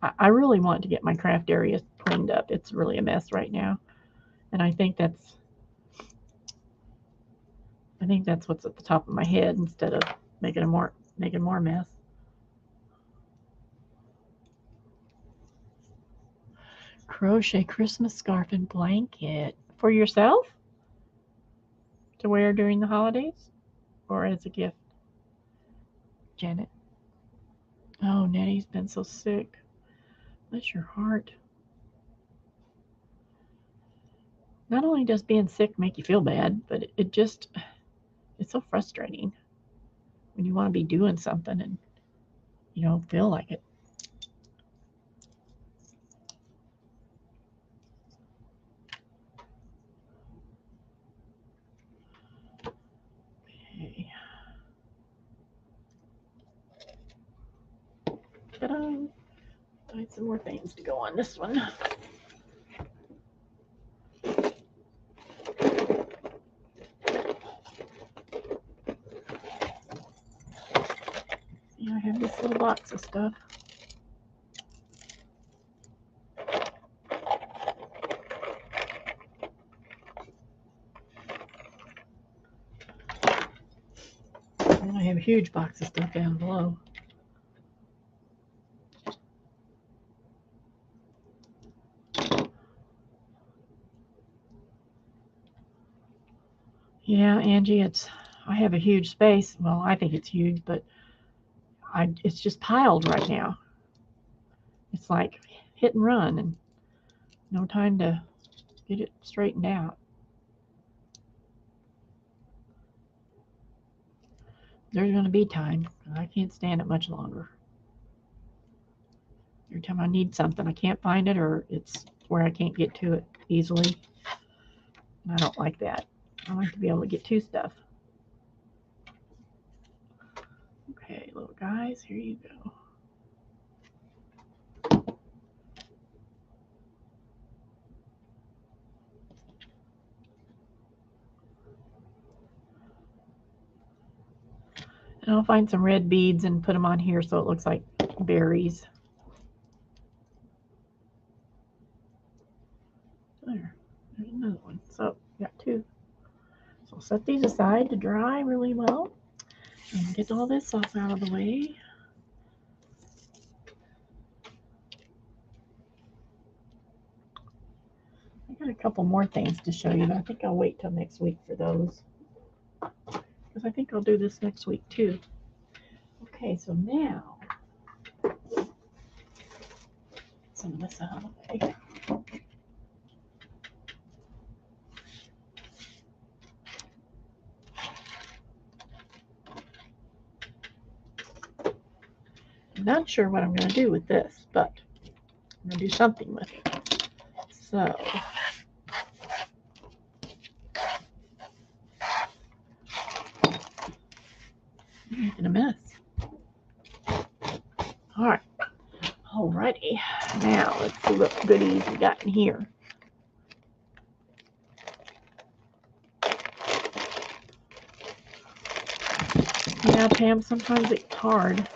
I really want to get my craft area cleaned up. It's really a mess right now. And I think that's what's at the top of my head instead of making more mess. Crochet Christmas scarf and blanket for yourself to wear during the holidays or as a gift. Janet. Oh, Nettie's been so sick. Bless your heart. Not only does being sick make you feel bad, but it's so frustrating when you want to be doing something and you don't feel like it. Okay. Ta-da! I had some more things to go on this one. Yeah, I have this little box of stuff. And I have a huge box of stuff down below. Yeah, Angie, I have a huge space. Well, I think it's huge, but it's just piled right now. it's like hit and run and no time to get it straightened out. There's going to be time. I can't stand it much longer. Every time I need something, I can't find it, or it's where I can't get to it easily. And I don't like that. I like to be able to get to stuff. Okay, little guys, here you go. And I'll find some red beads and put them on here so it looks like berries. There's another one. So got two. So I'll set these aside to dry really well and get all this off out of the way. I got a couple more things to show you, but I think I'll wait till next week for those. Because I think I'll do this next week too. Okay, so now, some of this out of the way. I'm not sure what I'm going to do with this, but I'm going to do something with it. So, I'm making a mess. All right. Alrighty. Now, let's see what goodies we got in here. Yeah, Pam, sometimes it's hard.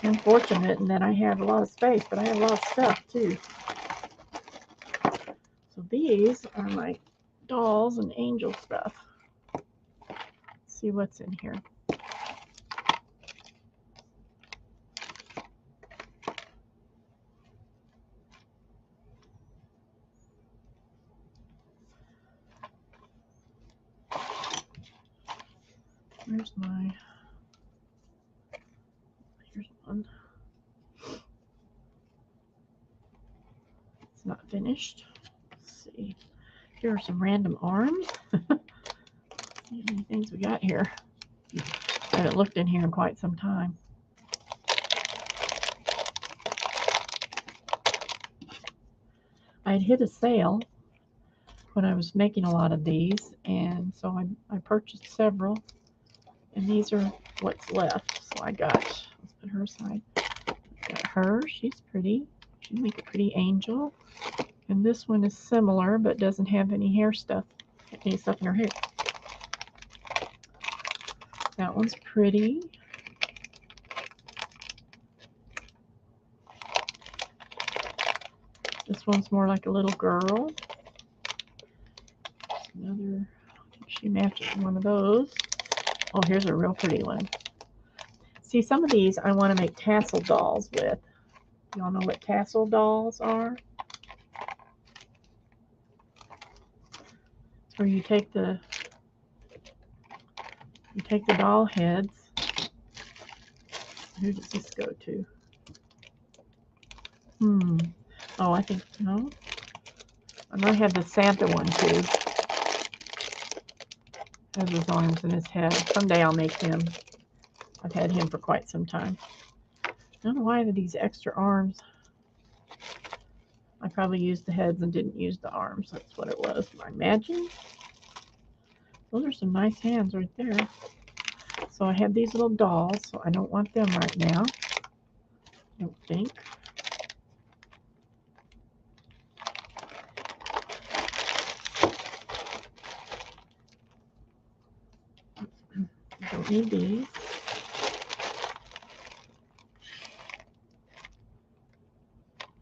Unfortunate, and then I have a lot of space, but I have a lot of stuff too. So these are my dolls and angel stuff. Let's see what's in here. Here's one. It's not finished. Let's see. Here are some random arms. See how many things we got here. I haven't looked in here in quite some time. I had hit a sale when I was making a lot of these, and so I purchased several, and these are what's left. So I got, let's put her aside. Got her, she's pretty. She'd make a pretty angel. And this one is similar, but doesn't have any hair stuff, any stuff in her hair. That one's pretty. This one's more like a little girl. Another, she matches one of those. Oh, here's a real pretty one. See, some of these I want to make tassel dolls with. Y'all know what tassel dolls are? It's where you take the doll heads. Who does this go to? Oh, I think, no. I might have the Santa one too. Has his arms and his head. Someday I'll make him. I've had him for quite some time. I don't know why these extra arms. I probably used the heads and didn't use the arms. That's what it was. I imagine. Those are some nice hands right there. So I have these little dolls, so I don't want them right now. I don't think. I don't need these.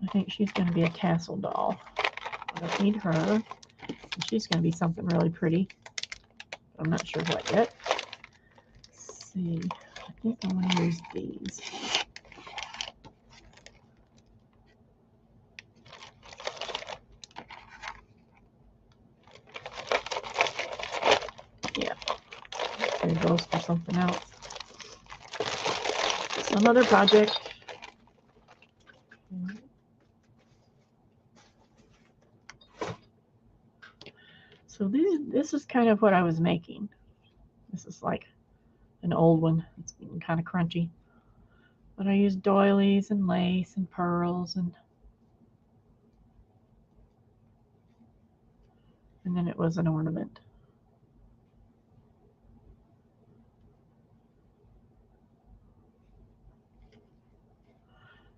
I think she's going to be a tassel doll. I don't need her. And she's going to be something really pretty. I'm not sure what yet. Let's see. I think I want to use these. Yeah. There goes for something else. Some other project. So this is kind of what I was making. This is like an old one. It's getting kind of crunchy. But I used doilies and lace and pearls and then it was an ornament.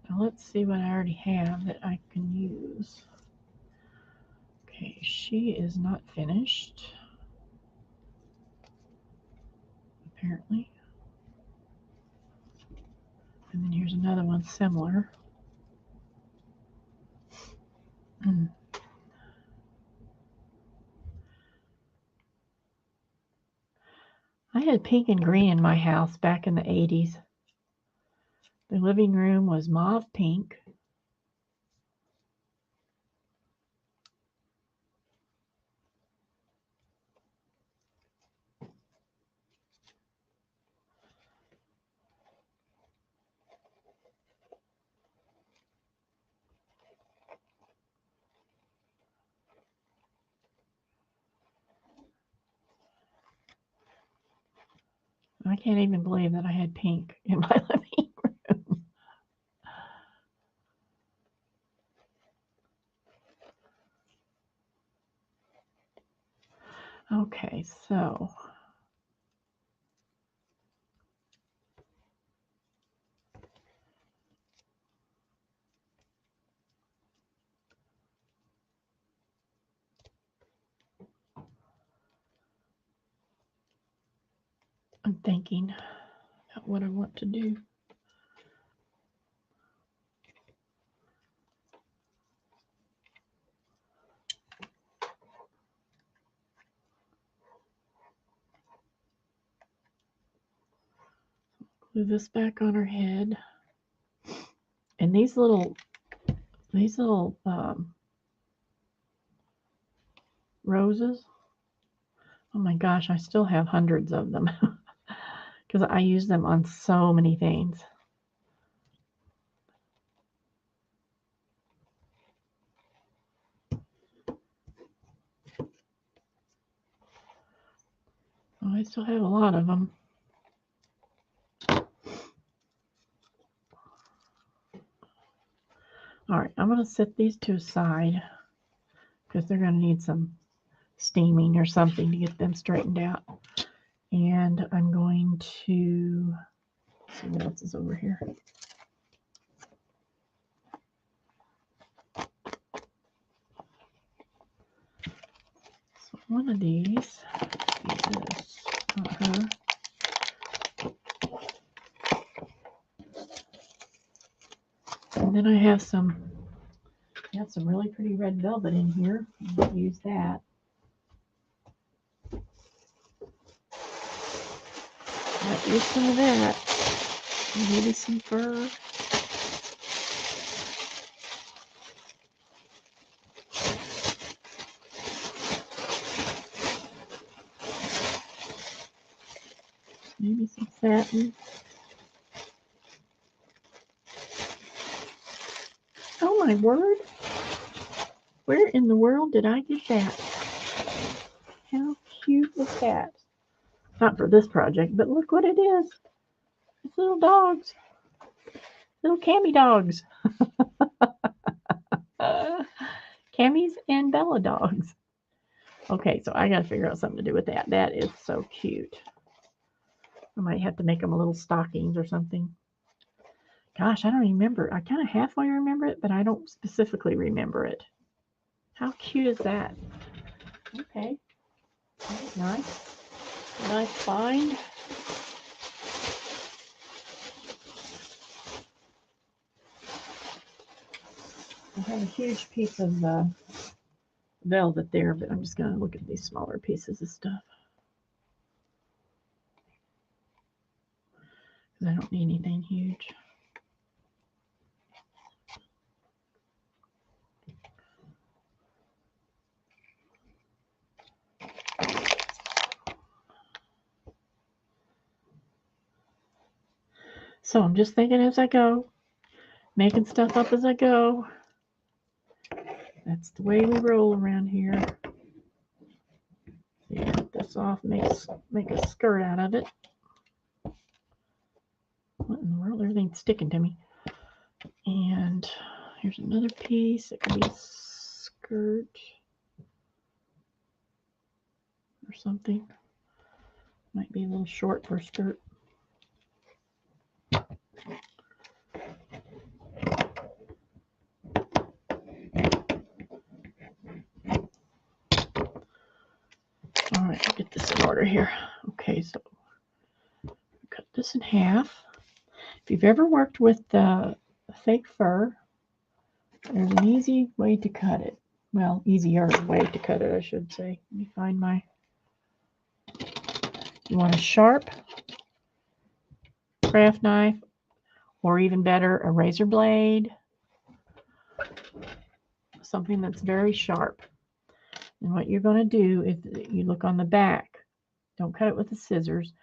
Now let's see what I already have that I can use. Okay, she is not finished, apparently. And then here's another one similar. I had pink and green in my house back in the 80s. The living room was mauve pink. I can't even believe that I had pink in my living room. Okay, so I'm thinking about what I want to do. Glue this back on her head. And these little roses, oh my gosh, I still have hundreds of them because I use them on so many things. Oh, I still have a lot of them. All right, I'm going to set these to a side because they're going to need some steaming or something to get them straightened out. And I'm going to see what else is over here. So one of these is not her. And then I have some really pretty red velvet in here. I'm going to use that. Might use some of that. Maybe some fur. Maybe some satin. Oh my word! Where in the world did I get that? How cute was that? Not for this project, but look what it is. It's little dogs. Little Cami dogs. Camis and Bella dogs. Okay, so I got to figure out something to do with that. That is so cute. I might have to make them a little stockings or something. Gosh, I don't remember. I kind of halfway remember it, but I don't specifically remember it. How cute is that? Okay. That's nice. Nice find. I have a huge piece of velvet there, but I'm just going to look at these smaller pieces of stuff. Because I don't need anything huge. So I'm just thinking as I go, making stuff up as I go. That's the way we roll around here. this off, make a skirt out of it. What in the world? Everything's sticking to me. And here's another piece. It could be a skirt or something. Might be a little short for a skirt. All right, get this in order here. Okay, so cut this in half. If you've ever worked with fake fur, there's an easy way to cut it. Well, easier way to cut it, I should say. Let me find my... You want a sharp craft knife, or even better, a razor blade. Something that's very sharp. And what you're going to do is you look on the back. Don't cut it with the scissors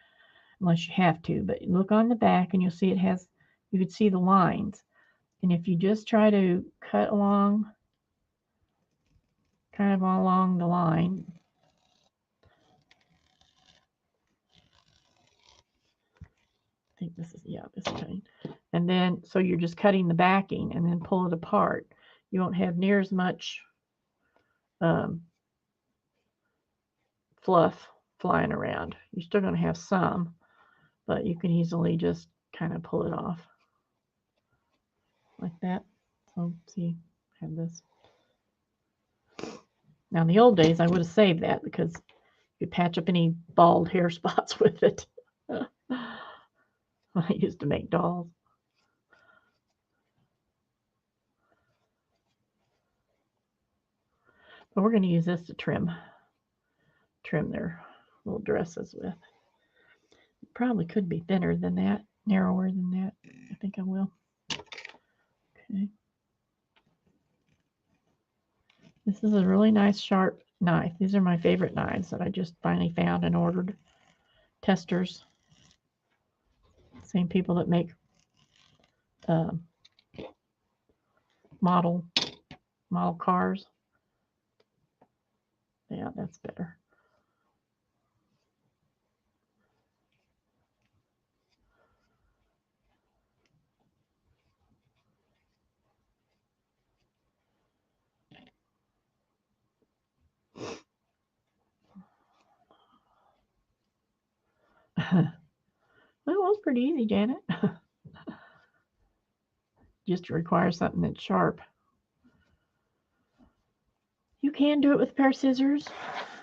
unless you have to, but look on the back and you'll see it has, you can see the lines. And if you just try to cut along, kind of along the line, I think this is, yeah, this cutting. And then, so you're just cutting the backing and then pull it apart. You won't have near as much fluff flying around. You're still going to have some, but you can easily just kind of pull it off like that. So see, I have this. Now in the old days, I would have saved that because you could patch up any bald hair spots with it. I used to make dolls. But we're going to use this to trim their little dresses with. It probably could be thinner than that, narrower than that. I think I will. Okay. This is a really nice sharp knife. These are my favorite knives that I just finally found and ordered. Testers. Same people that make model cars. Yeah, that's better. Well, it was pretty easy, Janet. Just requires something that's sharp. You can do it with a pair of scissors.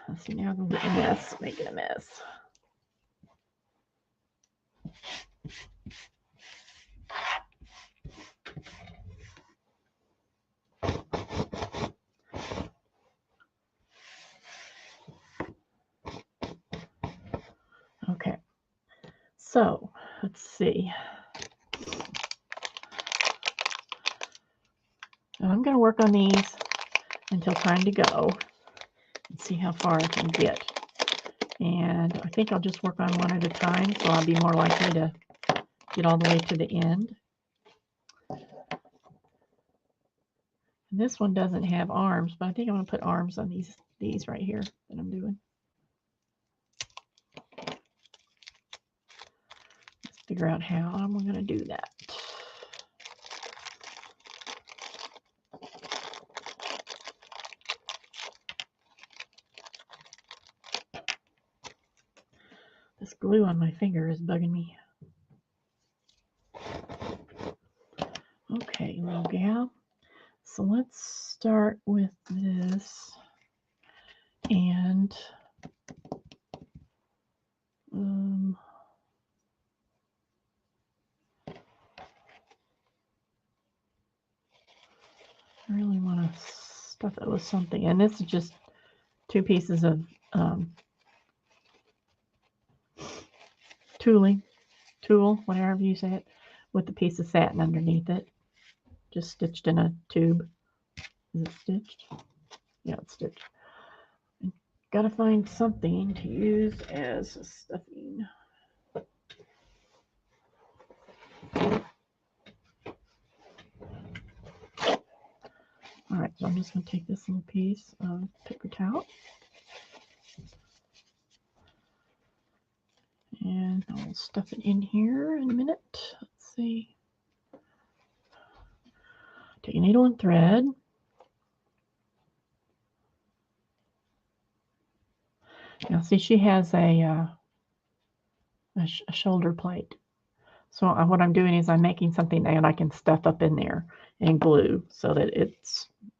Let's see, now I'm going to get a mess, making a mess. Okay, so let's see. I'm going to work on these until time to go and see how far I can get. And I think I'll just work on one at a time, so I'll be more likely to get all the way to the end. And this one doesn't have arms, but I think I'm going to put arms on these right here that I'm doing. Let's figure out how I'm going to do that. This glue on my finger is bugging me. Okay, little gal. So let's start with this. And I really want to stuff it with something. And this is just 2 pieces of tulle, whatever you say it, with a piece of satin underneath it. Just stitched in a tube. Is it stitched? Yeah, it's stitched. Got to find something to use as a stuffing. All right, so I'm just going to take this little piece of paper towel. And I'll stuff it in here in a minute. Let's see. Take a needle and thread. Now see, she has a shoulder plate. So what I'm doing is I'm making something that I can stuff up in there and glue so that it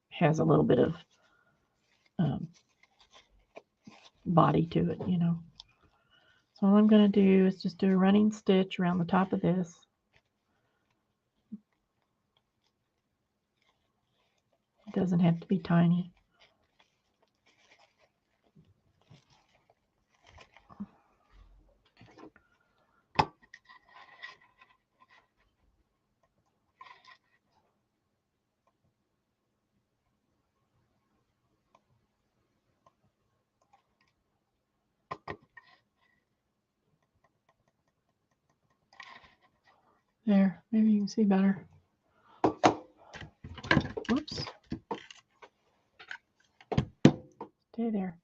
has a little bit of body to it, you know. So all I'm going to do is just do a running stitch around the top of this. It doesn't have to be tiny. There, maybe you can see better. Whoops. Stay there.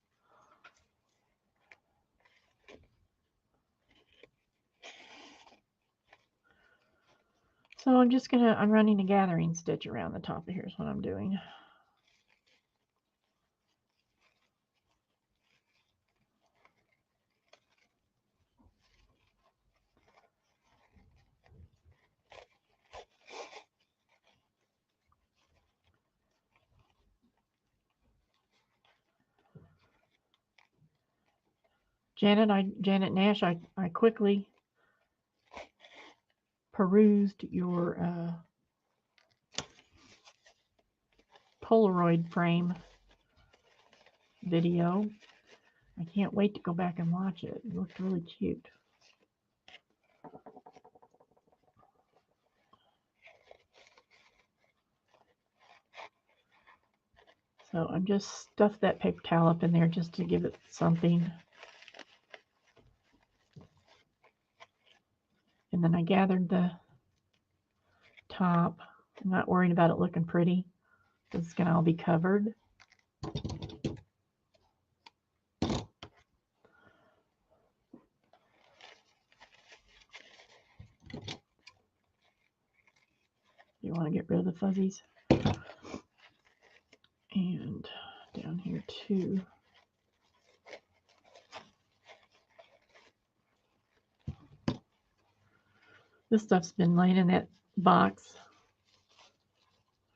So I'm running a gathering stitch around the top of here's what I'm doing. Janet Nash, I quickly perused your Polaroid frame video. I can't wait to go back and watch it. It looked really cute. So I'm just stuffed that paper towel up in there just to give it something. And then I gathered the top. I'm not worried about it looking pretty. It's going to all be covered. You want to get rid of the fuzzies. And down here too. This stuff's been laying in that box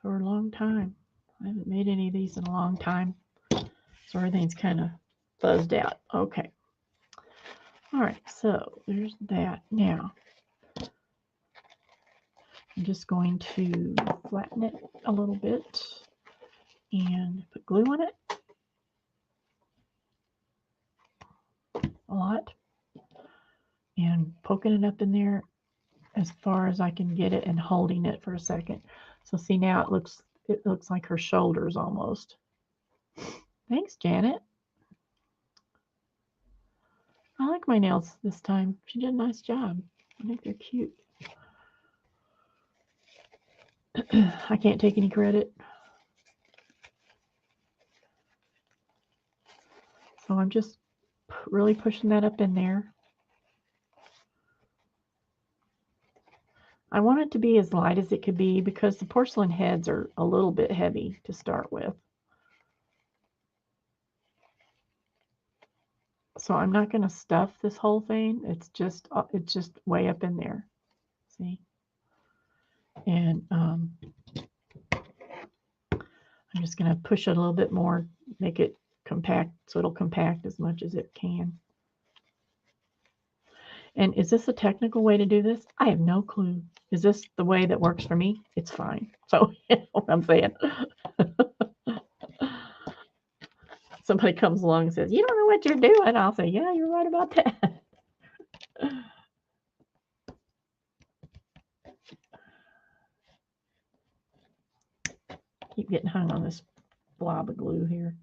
for a long time. I haven't made any of these in a long time. So everything's kind of fuzzed out. Okay. All right, so there's that. Now, I'm just going to flatten it a little bit and put glue on it. A lot. And poking it up in there as far as I can get it and holding it for a second. So see, now it looks like her shoulders almost. Thanks, Janet. I like my nails this time. She did a nice job. I think they're cute. I can't take any credit. So I'm just really pushing that up in there. I want it to be as light as it could be because the porcelain heads are a little bit heavy to start with. So I'm not going to stuff this whole thing. It's just way up in there. See? And I'm just going to push it a little bit more, make it compact so it'll compact as much as it can. And is this a technical way to do this? I have no clue. Is this the way that works for me? It's fine. So you know what I'm saying. Somebody comes along and says, you don't know what you're doing. I'll say, yeah, you're right about that. Keep getting hung on this blob of glue here.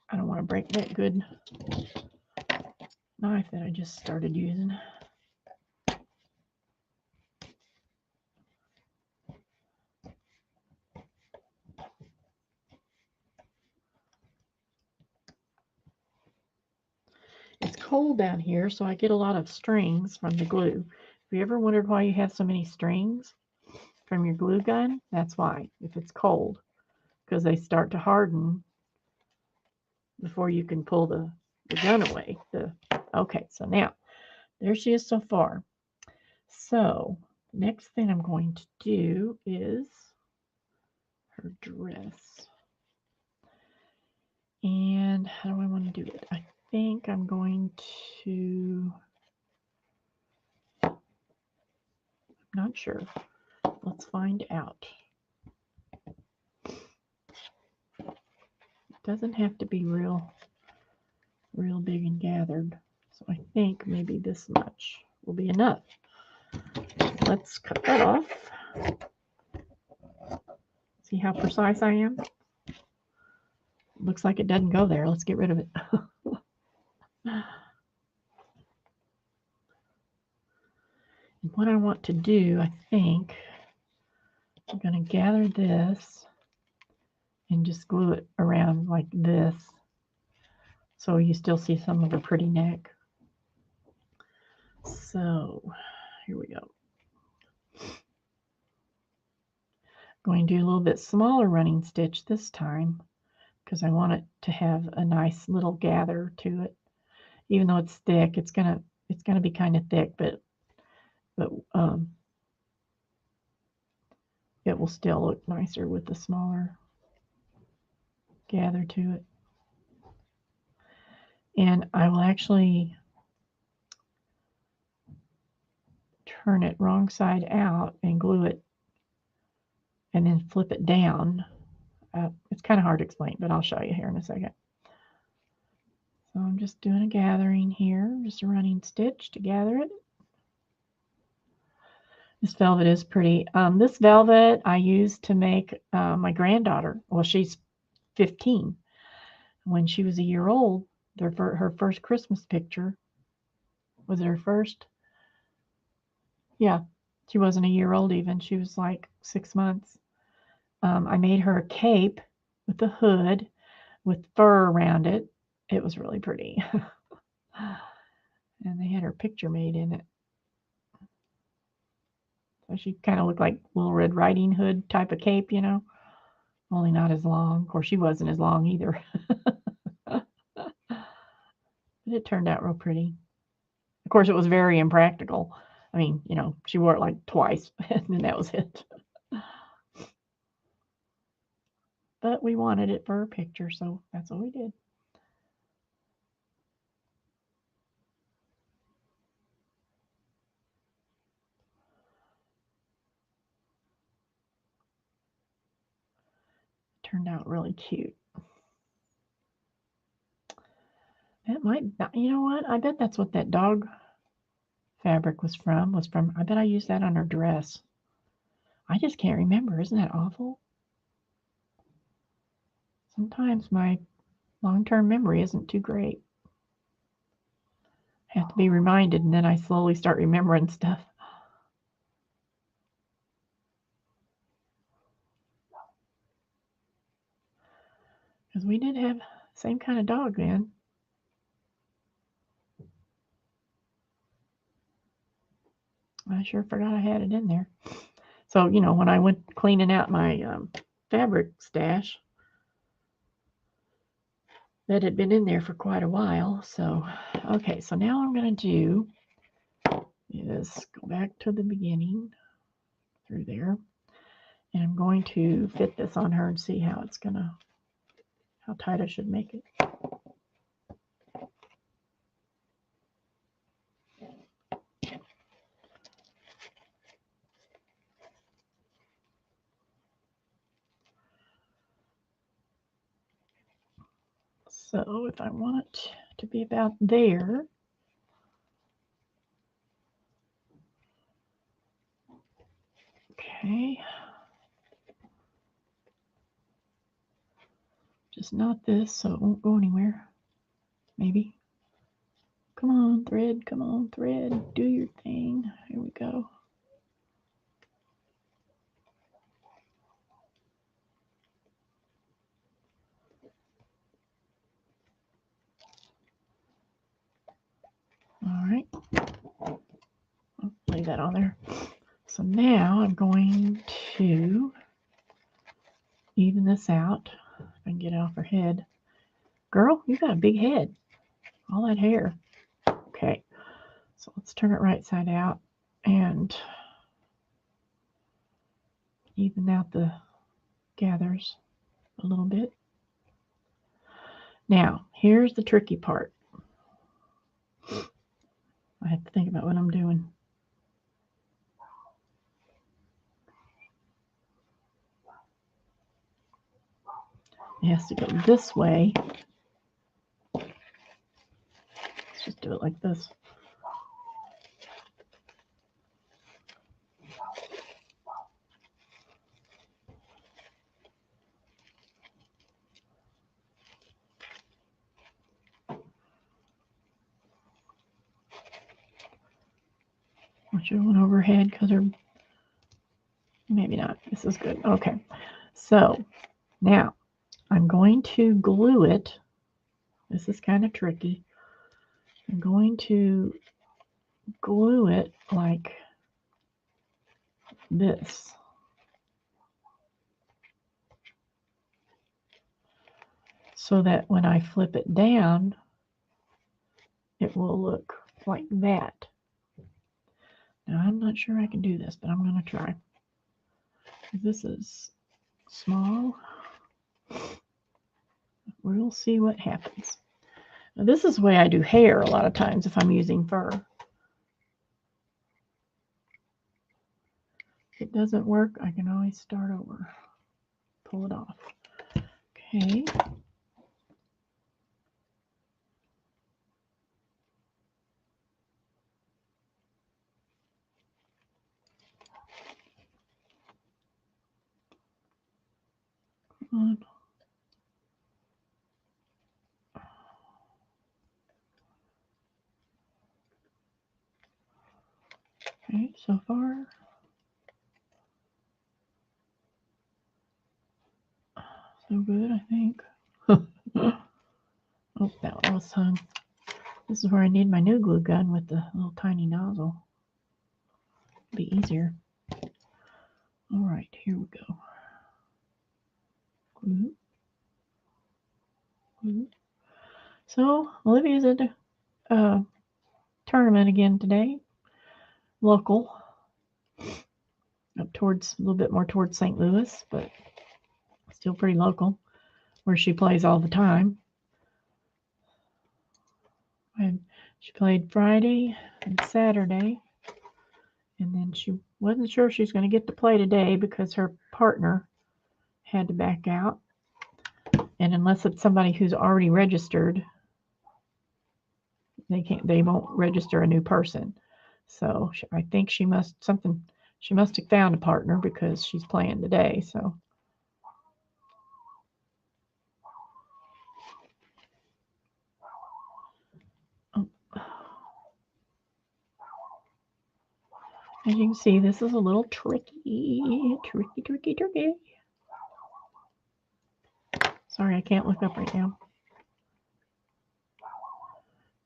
I don't want to break that good knife that I just started using. cold down here, so I get a lot of strings from the glue. Have you ever wondered why you have so many strings from your glue gun? That's why, if it's cold, because they start to harden before you can pull the gun away. Okay, so now, there she is so far. So, next thing I'm going to do is her dress. And how do I want to do it? I think I'm going to, I'm not sure. Let's find out. It doesn't have to be real big and gathered. So I think maybe this much will be enough. Let's cut that off. See how precise I am? Looks like it doesn't go there. Let's get rid of it. And what I want to do, I think, I'm going to gather this and just glue it around like this so you still see some of her pretty neck. So here we go. Going to do a little bit smaller running stitch this time because I want it to have a nice little gather to it. Even though it's thick, it's gonna be kind of thick, but it will still look nicer with the smaller gather to it. And I will actually turn it wrong side out and glue it and then flip it down. It's kind of hard to explain, but I'll show you here in a second. So I'm just doing a gathering here, just a running stitch to gather it. This velvet is pretty. This velvet I used to make my granddaughter. Well, she's 15. When she was a year old, her first Christmas picture. Was it her first? Yeah, she wasn't a year old even. She was like 6 months. I made her a cape with a hood with fur around it. It was really pretty. And they had her picture made in it. So she kind of looked like Little Red Riding Hood type of cape, you know, only not as long. Of course, she wasn't as long either. But it turned out real pretty. Of course, it was very impractical. I mean, you know, she wore it like twice, and then that was it. But we wanted it for her picture, so that's what we did. Turned out really cute. That might, you know what? I bet that's what that dog fabric was from. I bet I used that on her dress. I just can't remember. Isn't that awful? Sometimes my long-term memory isn't too great. I have to be reminded, and then I slowly start remembering stuff. Because we did have the same kind of dog then. I sure forgot I had it in there. So, you know, when I went cleaning out my fabric stash, that had been in there for quite a while. So, okay, so now I'm going to do is go back to the beginning through there. And I'm going to fit this on her and see how it's going to, how tight I should make it. So if I want it to be about there, okay, just not this so it won't go anywhere, maybe. Come on, thread, come on, thread, do your thing. Here we go. that on there. So now I'm going to even this out. If I can get it off her head. Girl, you got a big head. All that hair. Okay. So let's turn it right side out and even out the gathers a little bit. Now, here's the tricky part. I have to think about what I'm doing. It has to go this way. Let's just do it like this. I should have went overhead because they're maybe not. This is good. Okay. So now I'm going to glue it. This is kind of tricky. I'm going to glue it like this. So that when I flip it down, it will look like that. Now, I'm not sure I can do this, but I'm going to try. This is small. We'll see what happens. Now, this is the way I do hair a lot of times if I'm using fur. If it doesn't work, I can always start over. Pull it off. Okay. Come on. Okay, so far. So good, I think. Oh, that one was hung. This is where I need my new glue gun with the little tiny nozzle. Be easier. All right, here we go. Glue. Glue. So Olivia's at the tournament again today. Local. Up towards a little bit more towards St. Louis, but still pretty local, where she plays all the time. And she played Friday and Saturday, and then she wasn't sure she was going to get to play today because her partner had to back out. And unless it's somebody who's already registered, they won't register a new person. So I think she must have found a partner because she's playing today. So as you can see, this is a little tricky. Sorry, I can't look up right now.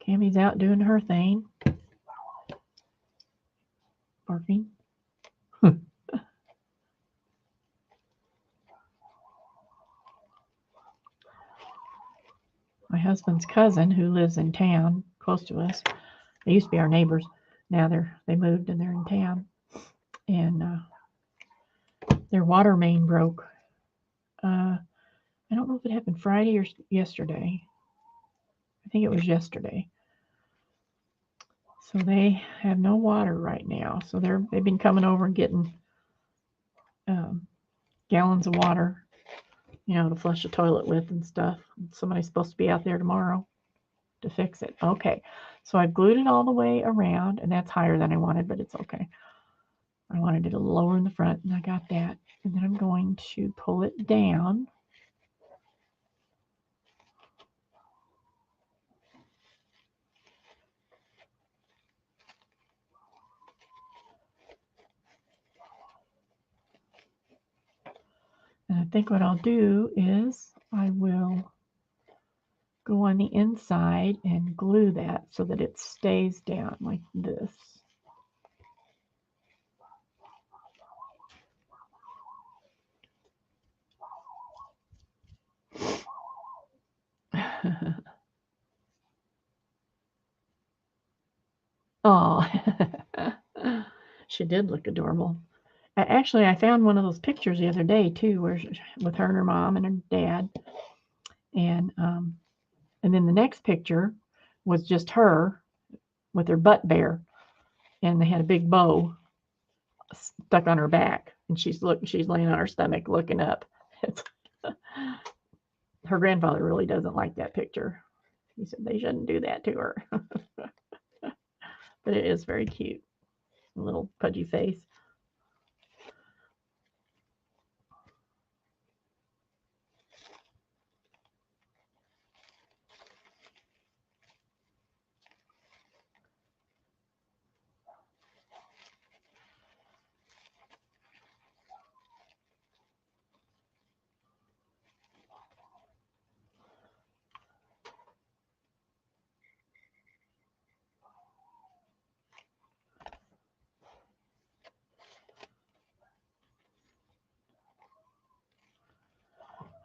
Cammie's out doing her thing. Barking. My husband's cousin, who lives in town close to us, they used to be our neighbors. Now they moved and they're in town. And their water main broke. I don't know if it happened Friday or yesterday. I think it was yesterday. So they have no water right now. So they've been coming over and getting gallons of water, to flush the toilet with and stuff. Somebody's supposed to be out there tomorrow to fix it. Okay, so I've glued it all the way around, and that's higher than I wanted, but it's okay. I wanted it a little lower in the front, and I got that. And then I'm going to pull it down. And I think what I'll do is I will go on the inside and glue that so that it stays down like this. Oh, she did look adorable. Actually, I found one of those pictures the other day too, with her and her mom and her dad, and then the next picture was just her with her butt bare, and they had a big bow stuck on her back, and she's laying on her stomach looking up. Her grandfather really doesn't like that picture. He said they shouldn't do that to her. But it is very cute. A little pudgy face.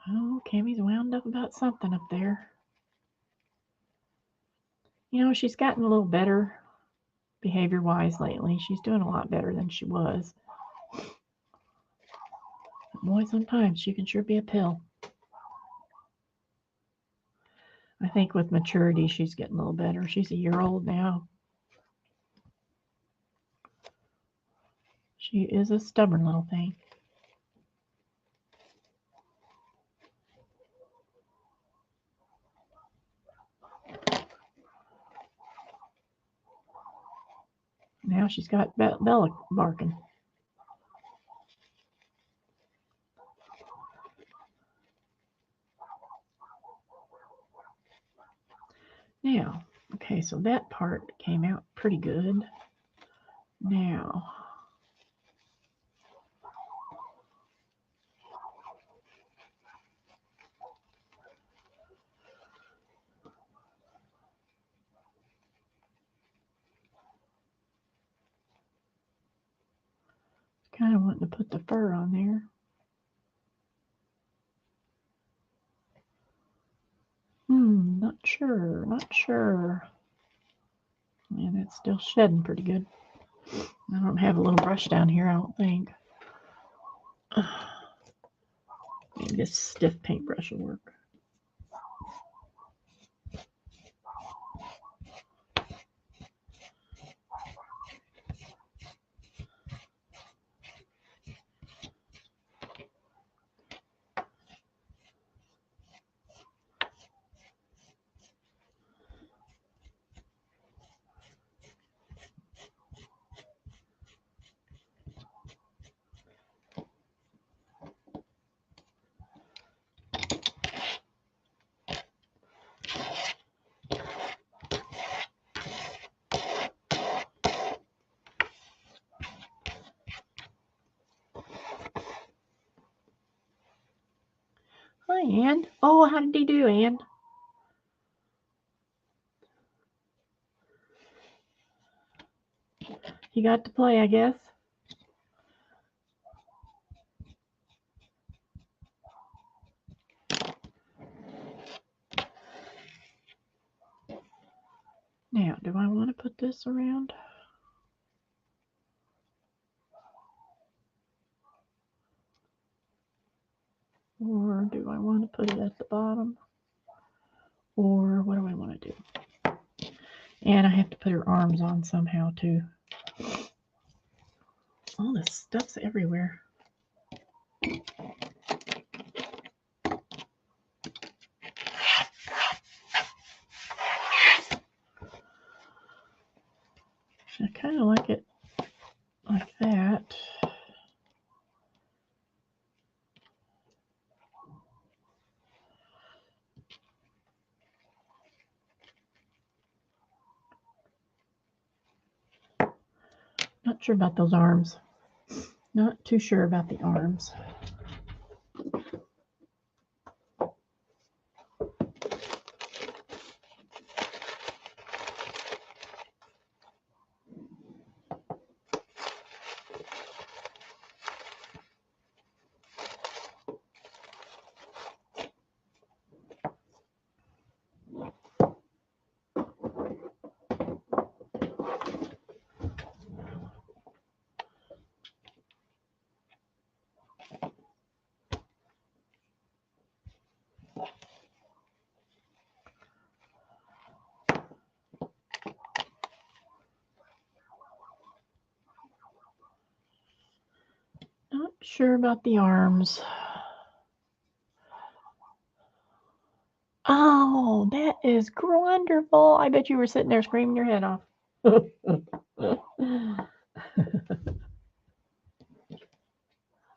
Oh, Cammie's wound up about something up there. You know, she's gotten a little better behavior-wise lately. She's doing a lot better than she was. But boy, sometimes she can sure be a pill. I think with maturity, she's getting a little better. She's a year old now. She is a stubborn little thing. Now she's got Bella barking. Now, okay, so that part came out pretty good. Now, kind of wanting to put the fur on there. Not sure. And it's still shedding pretty good. I don't have a little brush down here, I don't think. Maybe this stiff paintbrush will work. Hi, Ann. Oh, how did you do, Ann? You got to play, I guess. Now, do I want to put this around? Or do I want to put it at the bottom? Or what do I want to do? And I have to put her arms on somehow too. All this stuff's everywhere. I kind of like it like that. Not sure about those arms. Not too sure about the arms. sure about the arms. Oh, that is wonderful. I bet you were sitting there screaming your head off.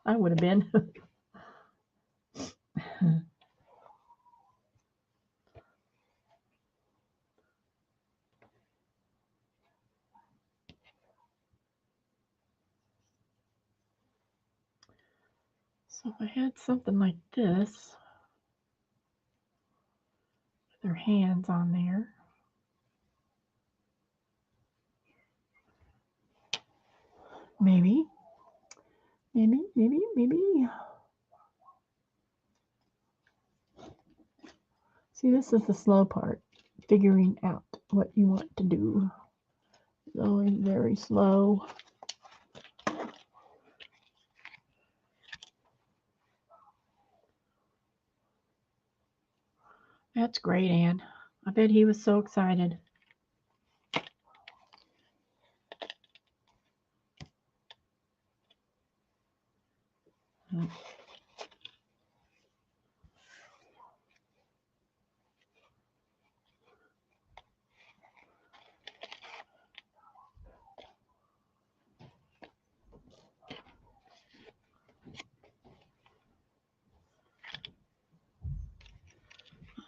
I would have been. So if I had something like this, with their hands on there. Maybe. See, this is the slow part, figuring out what you want to do. It's always very slow. That's great, Anne. I bet he was so excited.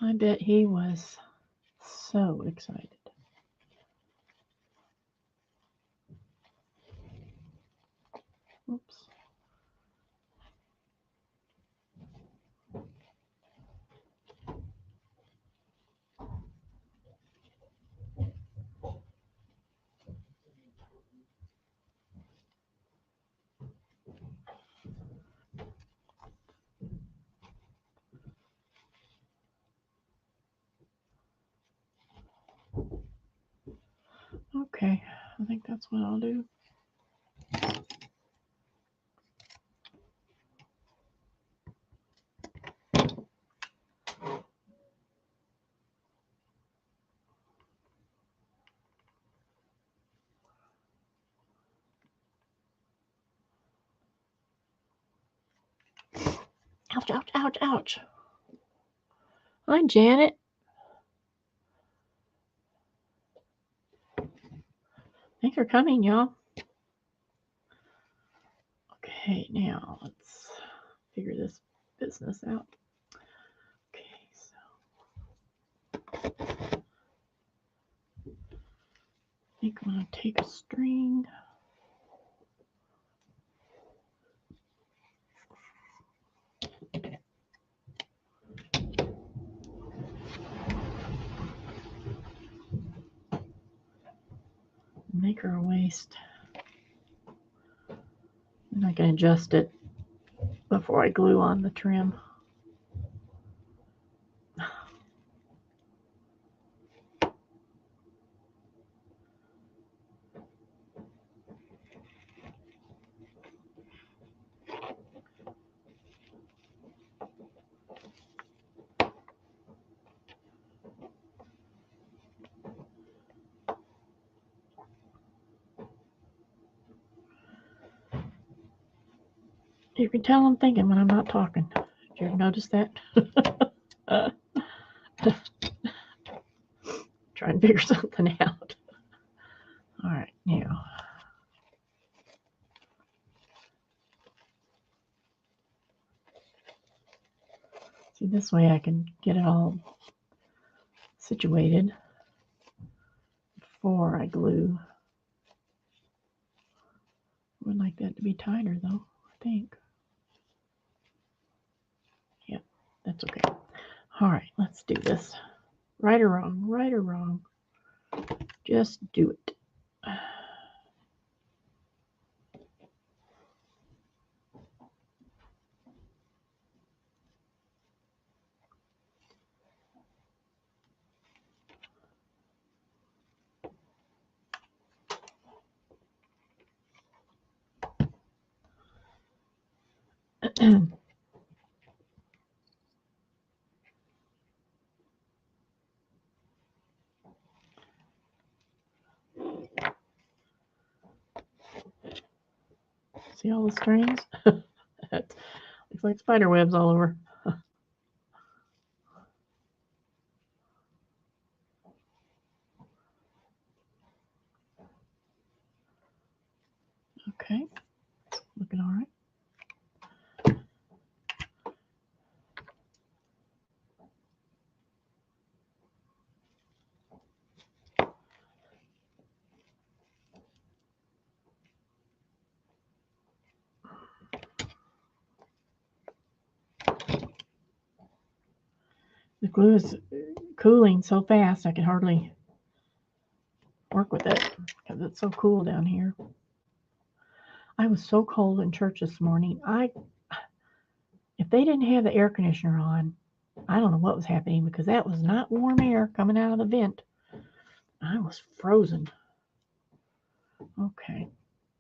I bet he was so excited. Oops. Okay, I think that's what I'll do. Ouch, ouch, ouch, ouch. Hi, Janet. Thanks for coming, y'all. Okay, now let's figure this business out. Okay, so I think I'm going to take a string. Make her a waist. And I can adjust it before I glue on the trim. You can tell I'm thinking when I'm not talking. Did you ever notice that? Try and figure something out. All right, now. See, this way I can get it all situated before I glue. I would like that to be tighter though, I think. Yeah, that's okay. All right, let's do this. Right or wrong, right or wrong. Just do it. See all the strings? that. Looks like spider webs all over. Okay, looking all right. The glue is cooling so fast I can hardly work with it because it's so cool down here. I was so cold in church this morning. If they didn't have the air conditioner on, I don't know what was happening because that was not warm air coming out of the vent. I was frozen. Okay,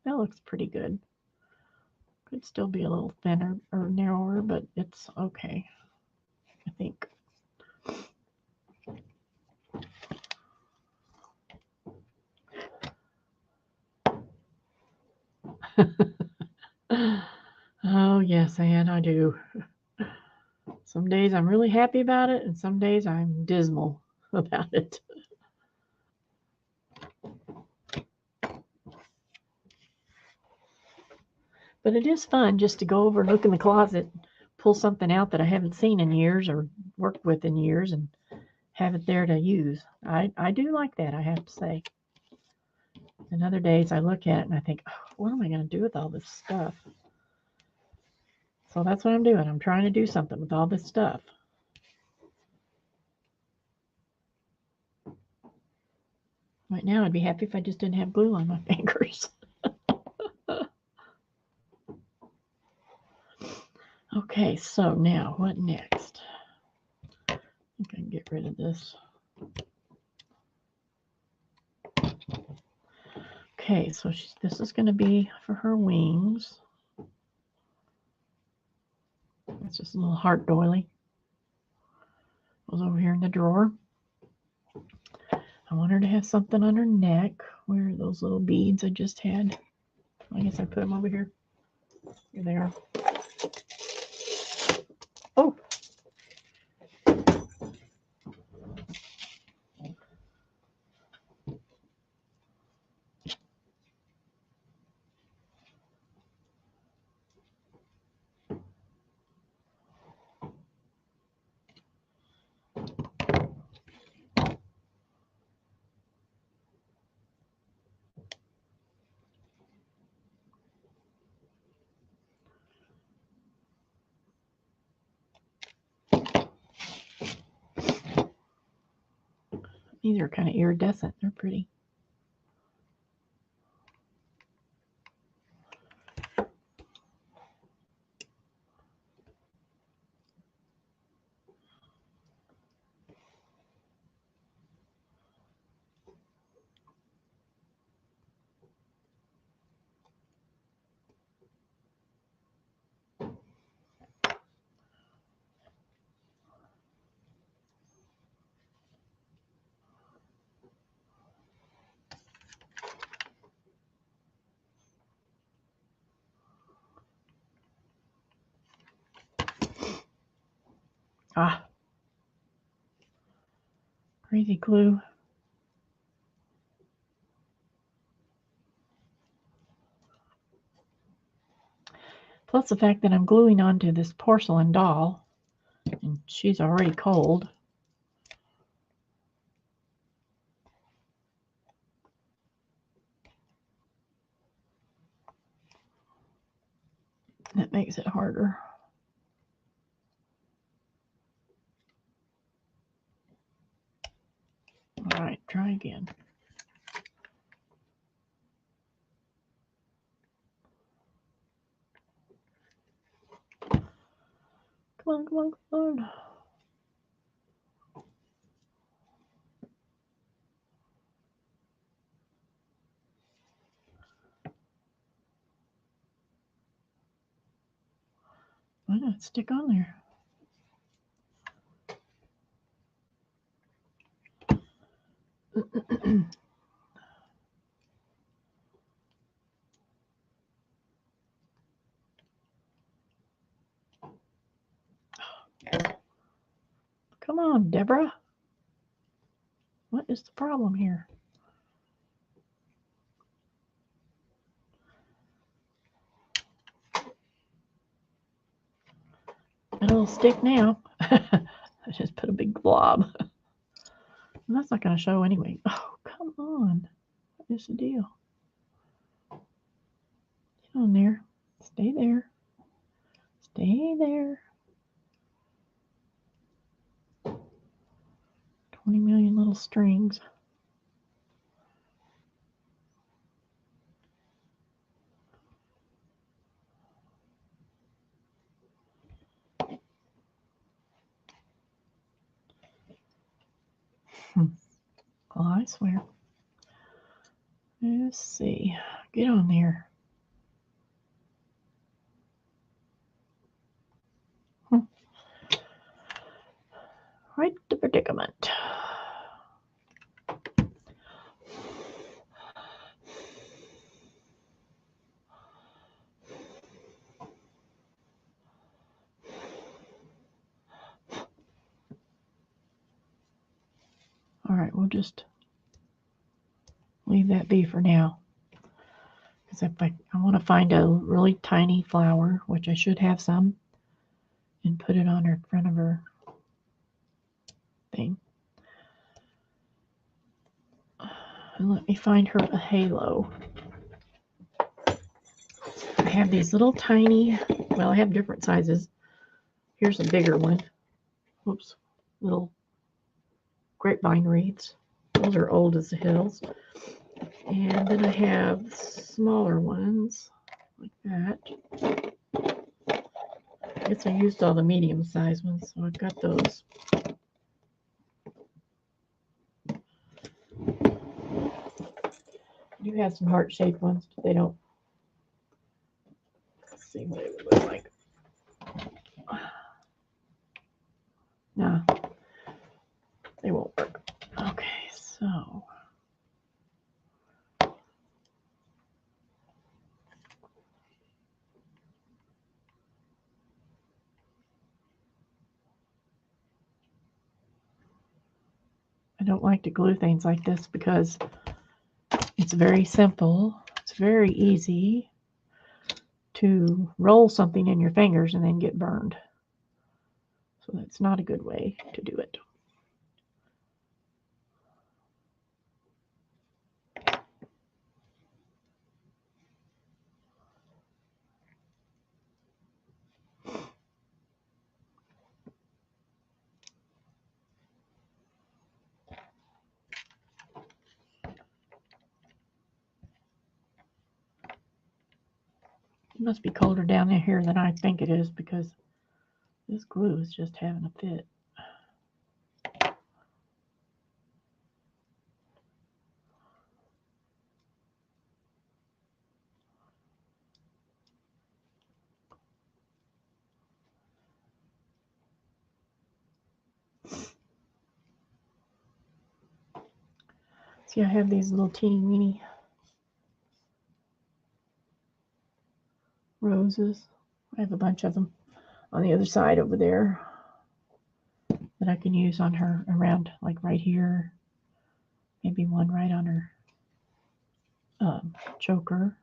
that looks pretty good. Could still be a little thinner or narrower, but it's okay, I think. Oh, yes, Anne, I do. Some days I'm really happy about it, and some days I'm dismal about it. But it is fun just to go over and look in the closet, pull something out that I haven't seen in years or worked with in years, and have it there to use. I do like that, I have to say. And other days I look at it and I think, oh, what am I going to do with all this stuff? So that's what I'm doing. I'm trying to do something with all this stuff. Right now, I'd be happy if I just didn't have glue on my fingers. Okay, so now what next? I think I can get rid of this. Okay, so this is going to be for her wings. It's just a little heart doily. Goes over here in the drawer. I want her to have something on her neck. Where are those little beads I just had? I guess I put them over here. Here they are. Oh! These are kind of iridescent. They're pretty. Ah, crazy glue. Plus the fact that I'm gluing onto this porcelain doll, and she's already cold. That makes it harder. All right, try again. Come on, come on, come on. Why not stick on there? Come on, Deborah. What is the problem here? Got a little stick now. I just put a big blob. And that's not going to show anyway. Oh, come on. What is the deal? Get on there. Stay there. Stay there. 20 million little strings. Oh, I swear. Let's see. Get on there. Right the predicament. All right, we'll just leave that be for now. Because if I want to find a really tiny flower, which I should have some, and put it on her front of her thing. And let me find her a halo. I have these little tiny, well, I have different sizes. Here's a bigger one. Whoops, little grapevine wreaths. Those are old as the hills. And then I have smaller ones like that. I guess I used all the medium-sized ones, so I've got those. I do have some heart-shaped ones, but they don't. Let's see what it would look like. Nah, they won't work. Okay, so. I don't like to glue things like this because it's very simple. It's very easy to roll something in your fingers and then get burned. So that's not a good way to do it. It must be colder down here than I think it is because this glue is just having a fit. See, I have these little teeny weeny roses. I have a bunch of them on the other side over there that I can use on her around, like right here. Maybe one right on her choker.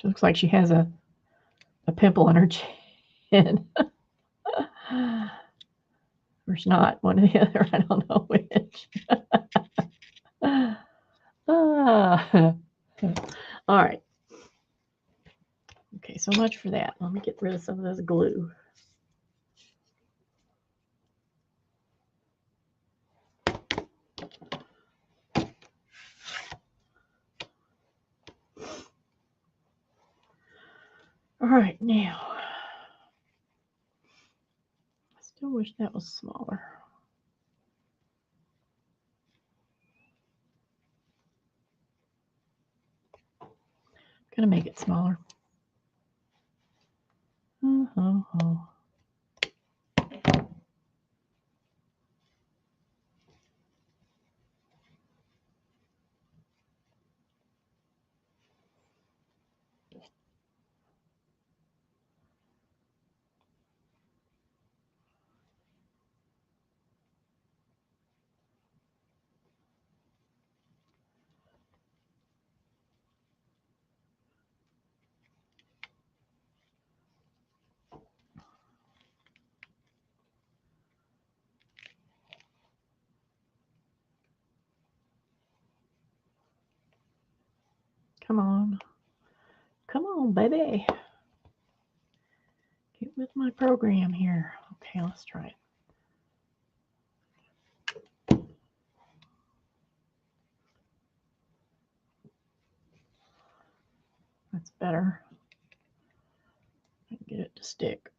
She looks like she has a pimple on her chin. Or it's not, one or the other. I don't know which. All right. Okay, so much for that. Let me get rid of some of this glue. All right, now, I still wish that was smaller. I'm gonna make it smaller. Come on. Come on, baby. Get with my program here. Okay, let's try it. That's better. Get it to stick.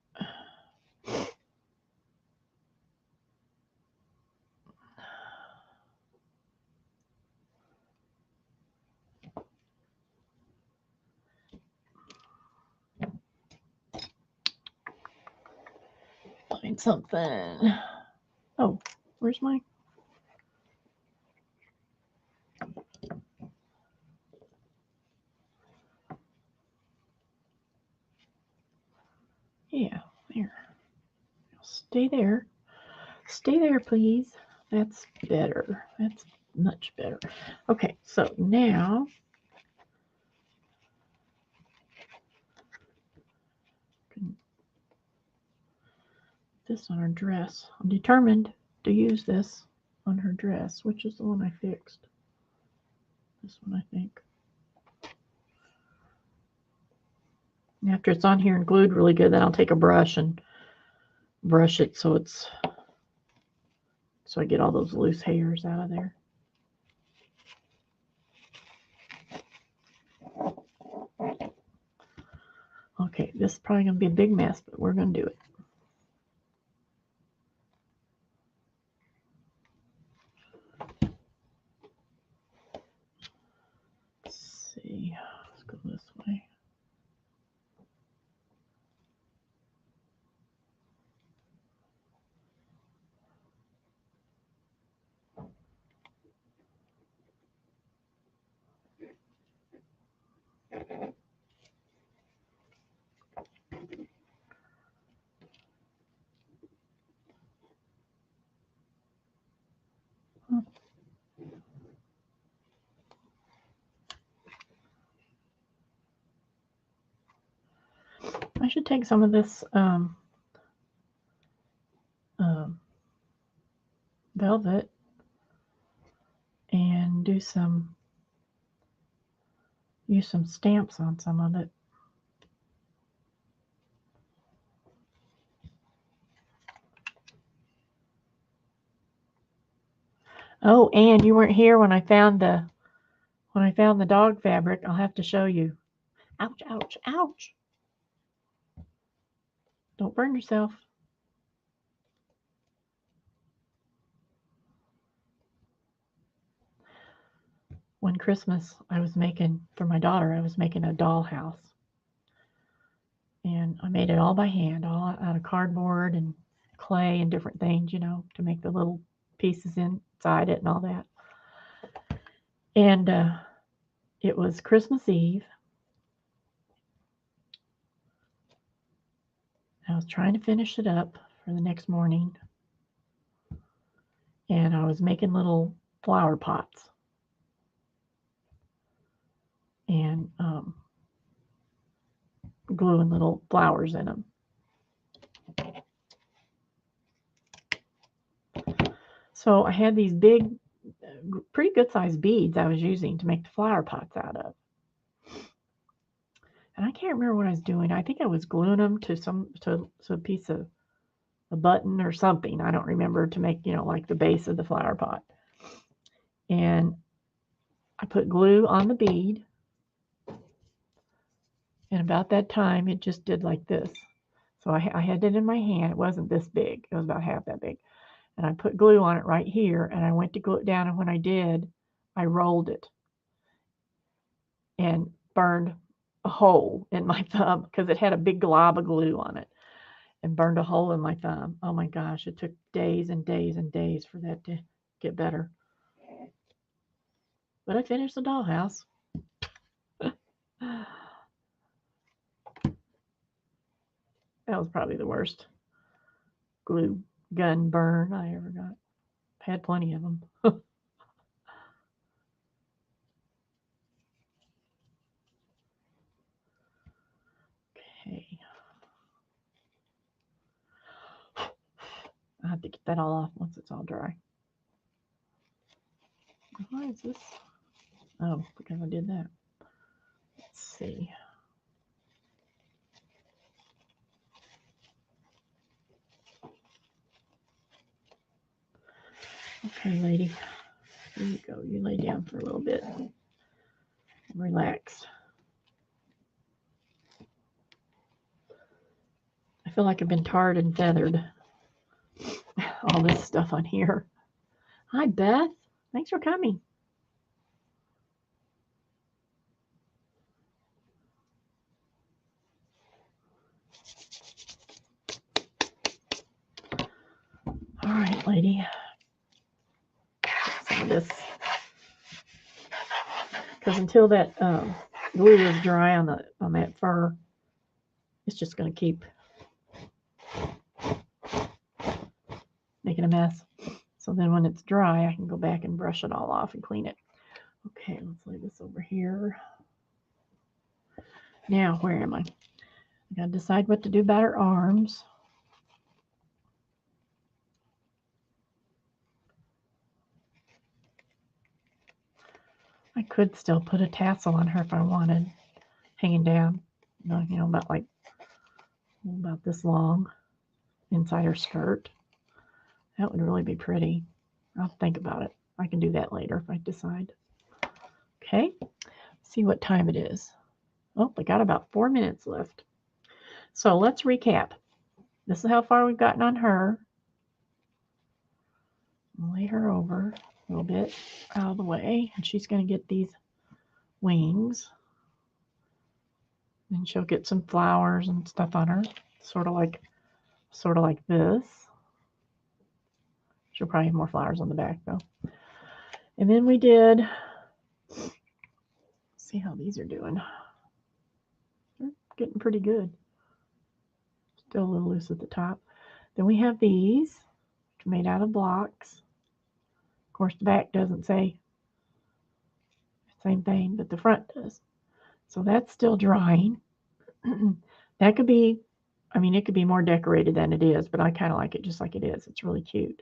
Find something. Oh, where's my... Yeah, there. Stay there. Stay there, please. That's better. That's much better. Okay, so now this on her dress. I'm determined to use this on her dress. Which is the one I fixed? This one, I think. And after it's on here and glued really good, then I'll take a brush and brush it so I get all those loose hairs out of there. Okay, this is probably going to be a big mess, but we're going to do it. Let's see. Let's go this way. I should take some of this velvet and use some stamps on some of it. Oh, and you weren't here when I found the dog fabric. I'll have to show you. Ouch, ouch, ouch. Don't burn yourself. One Christmas, I was making, for my daughter, I was making a dollhouse. And I made it all by hand, all out of cardboard and clay and different things, you know, to make the little pieces inside it and all that. And it was Christmas Eve. I was trying to finish it up for the next morning. And I was making little flower pots. And gluing little flowers in them. So I had these big, pretty good sized beads I was using to make the flower pots out of. And I can't remember what I was doing. I think I was gluing them to a piece of a button or something. I don't remember, to make, you know, like the base of the flower pot. And I put glue on the bead. And about that time, it just did like this. So I had it in my hand. It wasn't this big. It was about half that big. And I put glue on it right here. And I went to glue it down. And when I did, I rolled it and burned a hole in my thumb because it had a big glob of glue on it, and burned a hole in my thumb. Oh my gosh, it took days and days and days for that to get better. But I finished the dollhouse. That was probably the worst glue gun burn I ever got. I had plenty of them. Okay. I have to get that all off once it's all dry. Why is this? Oh, because I did that. see. Okay, lady. Here you go. You lay down for a little bit. Relax. I feel like I've been tarred and feathered. All this stuff on here. Hi, Beth. Thanks for coming. All right, lady. Some of this. Because until that glue is dry on that fur, it's just going to keep making a mess. So then when it's dry, I can go back and brush it all off and clean it. Okay, let's lay this over here. Now, where am I? I got to decide what to do about her arms. I could still put a tassel on her if I wanted, hanging down, you know, about this long inside her skirt. That would really be pretty. I'll think about it. I can do that later if I decide. Okay, see what time it is. Oh, we got about 4 minutes left. So let's recap. This is how far we've gotten on her. I'll lay her over a little bit out of the way, and she's going to get these wings. And she'll get some flowers and stuff on her, sort of like this. She'll probably have more flowers on the back though. And then we did, see how these are doing. They're getting pretty good. Still a little loose at the top. Then we have these, which are made out of blocks. Of course, the back doesn't say the same thing, but the front does. So that's still drying. That could be, I mean, it could be more decorated than it is, but I kind of like it just like it is. It's really cute.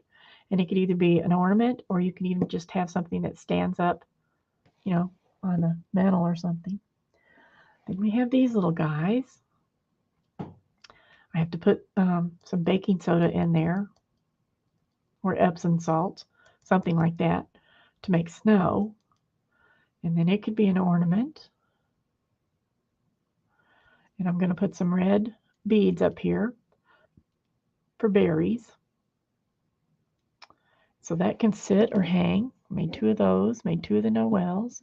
And it could either be an ornament, or you can even just have something that stands up, you know, on a mantle or something. Then we have these little guys. I have to put some baking soda in there, or Epsom salt, something like that, to make snow. And then it could be an ornament. And I'm going to put some red beads up here for berries. So that can sit or hang. Made 2 of those, made 2 of the Noels.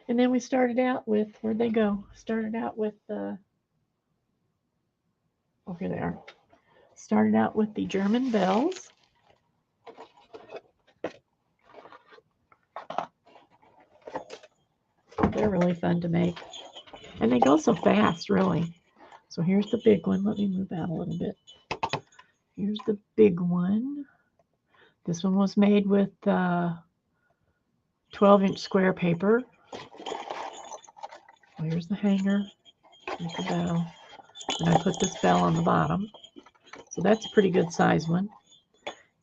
And then we started out with, where'd they go? Started out with the, oh, here they are. Started out with the German bells. They're really fun to make. And they go so fast, really. So here's the big one. Let me move out a little bit. Here's the big one. This one was made with 12-inch square paper. Well, here's the hanger. Here's the bell. And I put this bell on the bottom. So that's a pretty good size one.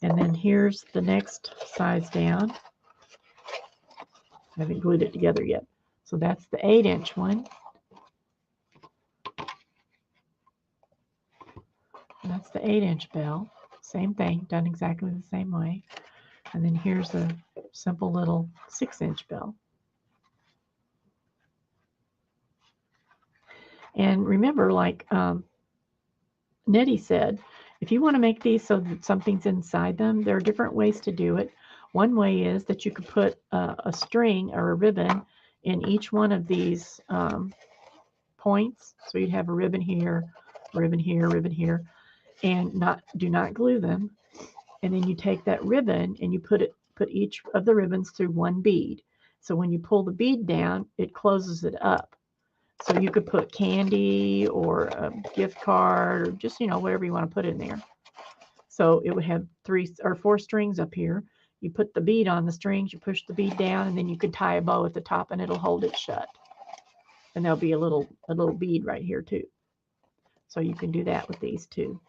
And then here's the next size down. I haven't glued it together yet. So that's the 8-inch one. And that's the 8-inch bell. Same thing, done exactly the same way. And then here's a simple little 6-inch bell. And remember, like Nettie said, if you want to make these so that something's inside them, there are different ways to do it. One way is that you could put a string or a ribbon in each one of these points. So you'd have a ribbon here, ribbon here, ribbon here, and do not glue them. And then you take that ribbon and you put each of the ribbons through one bead. So when you pull the bead down, it closes it up. So you could put candy or a gift card or just, you know, whatever you want to put in there. So it would have 3 or 4 strings up here. You put the bead on the strings, you push the bead down, and then you could tie a bow at the top and it'll hold it shut. And there'll be a little bead right here too. So you can do that with these too.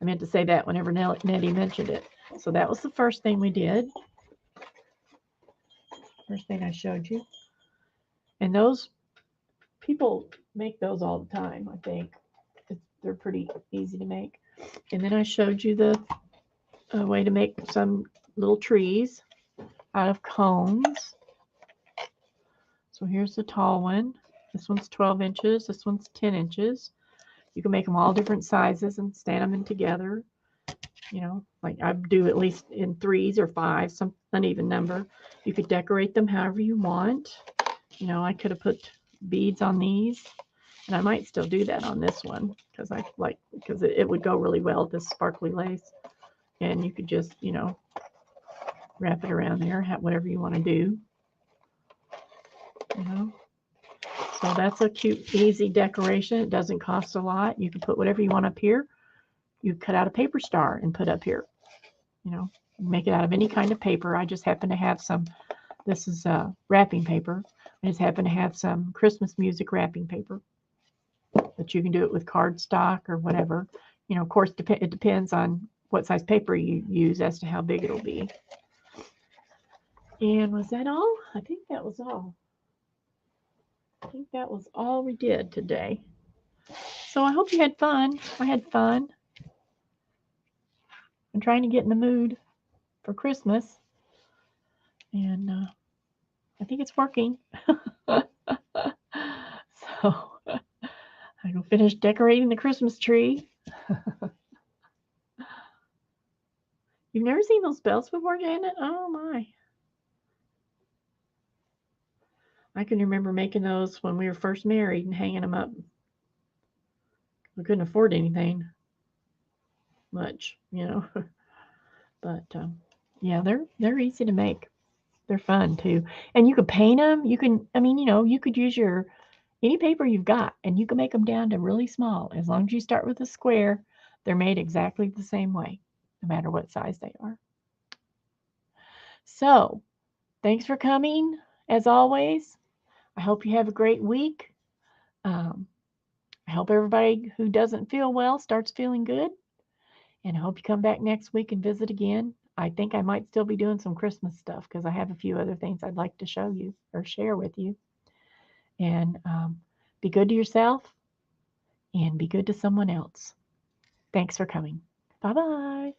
I meant to say that whenever Nettie mentioned it. So that was the first thing we did. First thing I showed you. And those People make those all the time, I think. They're pretty easy to make. And then I showed you the way to make some little trees out of cones. So here's the tall one. This one's 12 inches. This one's 10 inches. You can make them all different sizes and stand them in together. You know, like I do at least in 3s or 5s, some uneven number. You could decorate them however you want. You know, I could have put beads on these, and I might still do that on this one because it would go really well with this sparkly lace. And you could just, you know, wrap it around there, whatever you want to do. You know, so that's a cute, easy decoration. It doesn't cost a lot. You can put whatever you want up here. You cut out a paper star and put up here. You know, make it out of any kind of paper. I just happen to have some. This is wrapping paper. I just happen to have some Christmas music wrapping paper. But you can do it with cardstock or whatever. You know, of course, it depends on what size paper you use as to how big it'll be. And was that all? I think that was all. I think that was all we did today. So I hope you had fun. I had fun. I'm trying to get in the mood for Christmas. And I think it's working. So I'm going to finish decorating the Christmas tree. You've never seen those bells before, Janet? Oh, my. I can remember making those when we were first married and hanging them up. We couldn't afford anything much, you know. But yeah, they're easy to make. They're fun too, and you could paint them. You can, I mean, you know, you could use any paper you've got, and you can make them down to really small. As long as you start with a square, they're made exactly the same way, no matter what size they are. So, thanks for coming. As always, I hope you have a great week. I hope everybody who doesn't feel well starts feeling good. And I hope you come back next week and visit again. I think I might still be doing some Christmas stuff because I have a few other things I'd like to show you or share with you. And be good to yourself and be good to someone else. Thanks for coming. Bye-bye.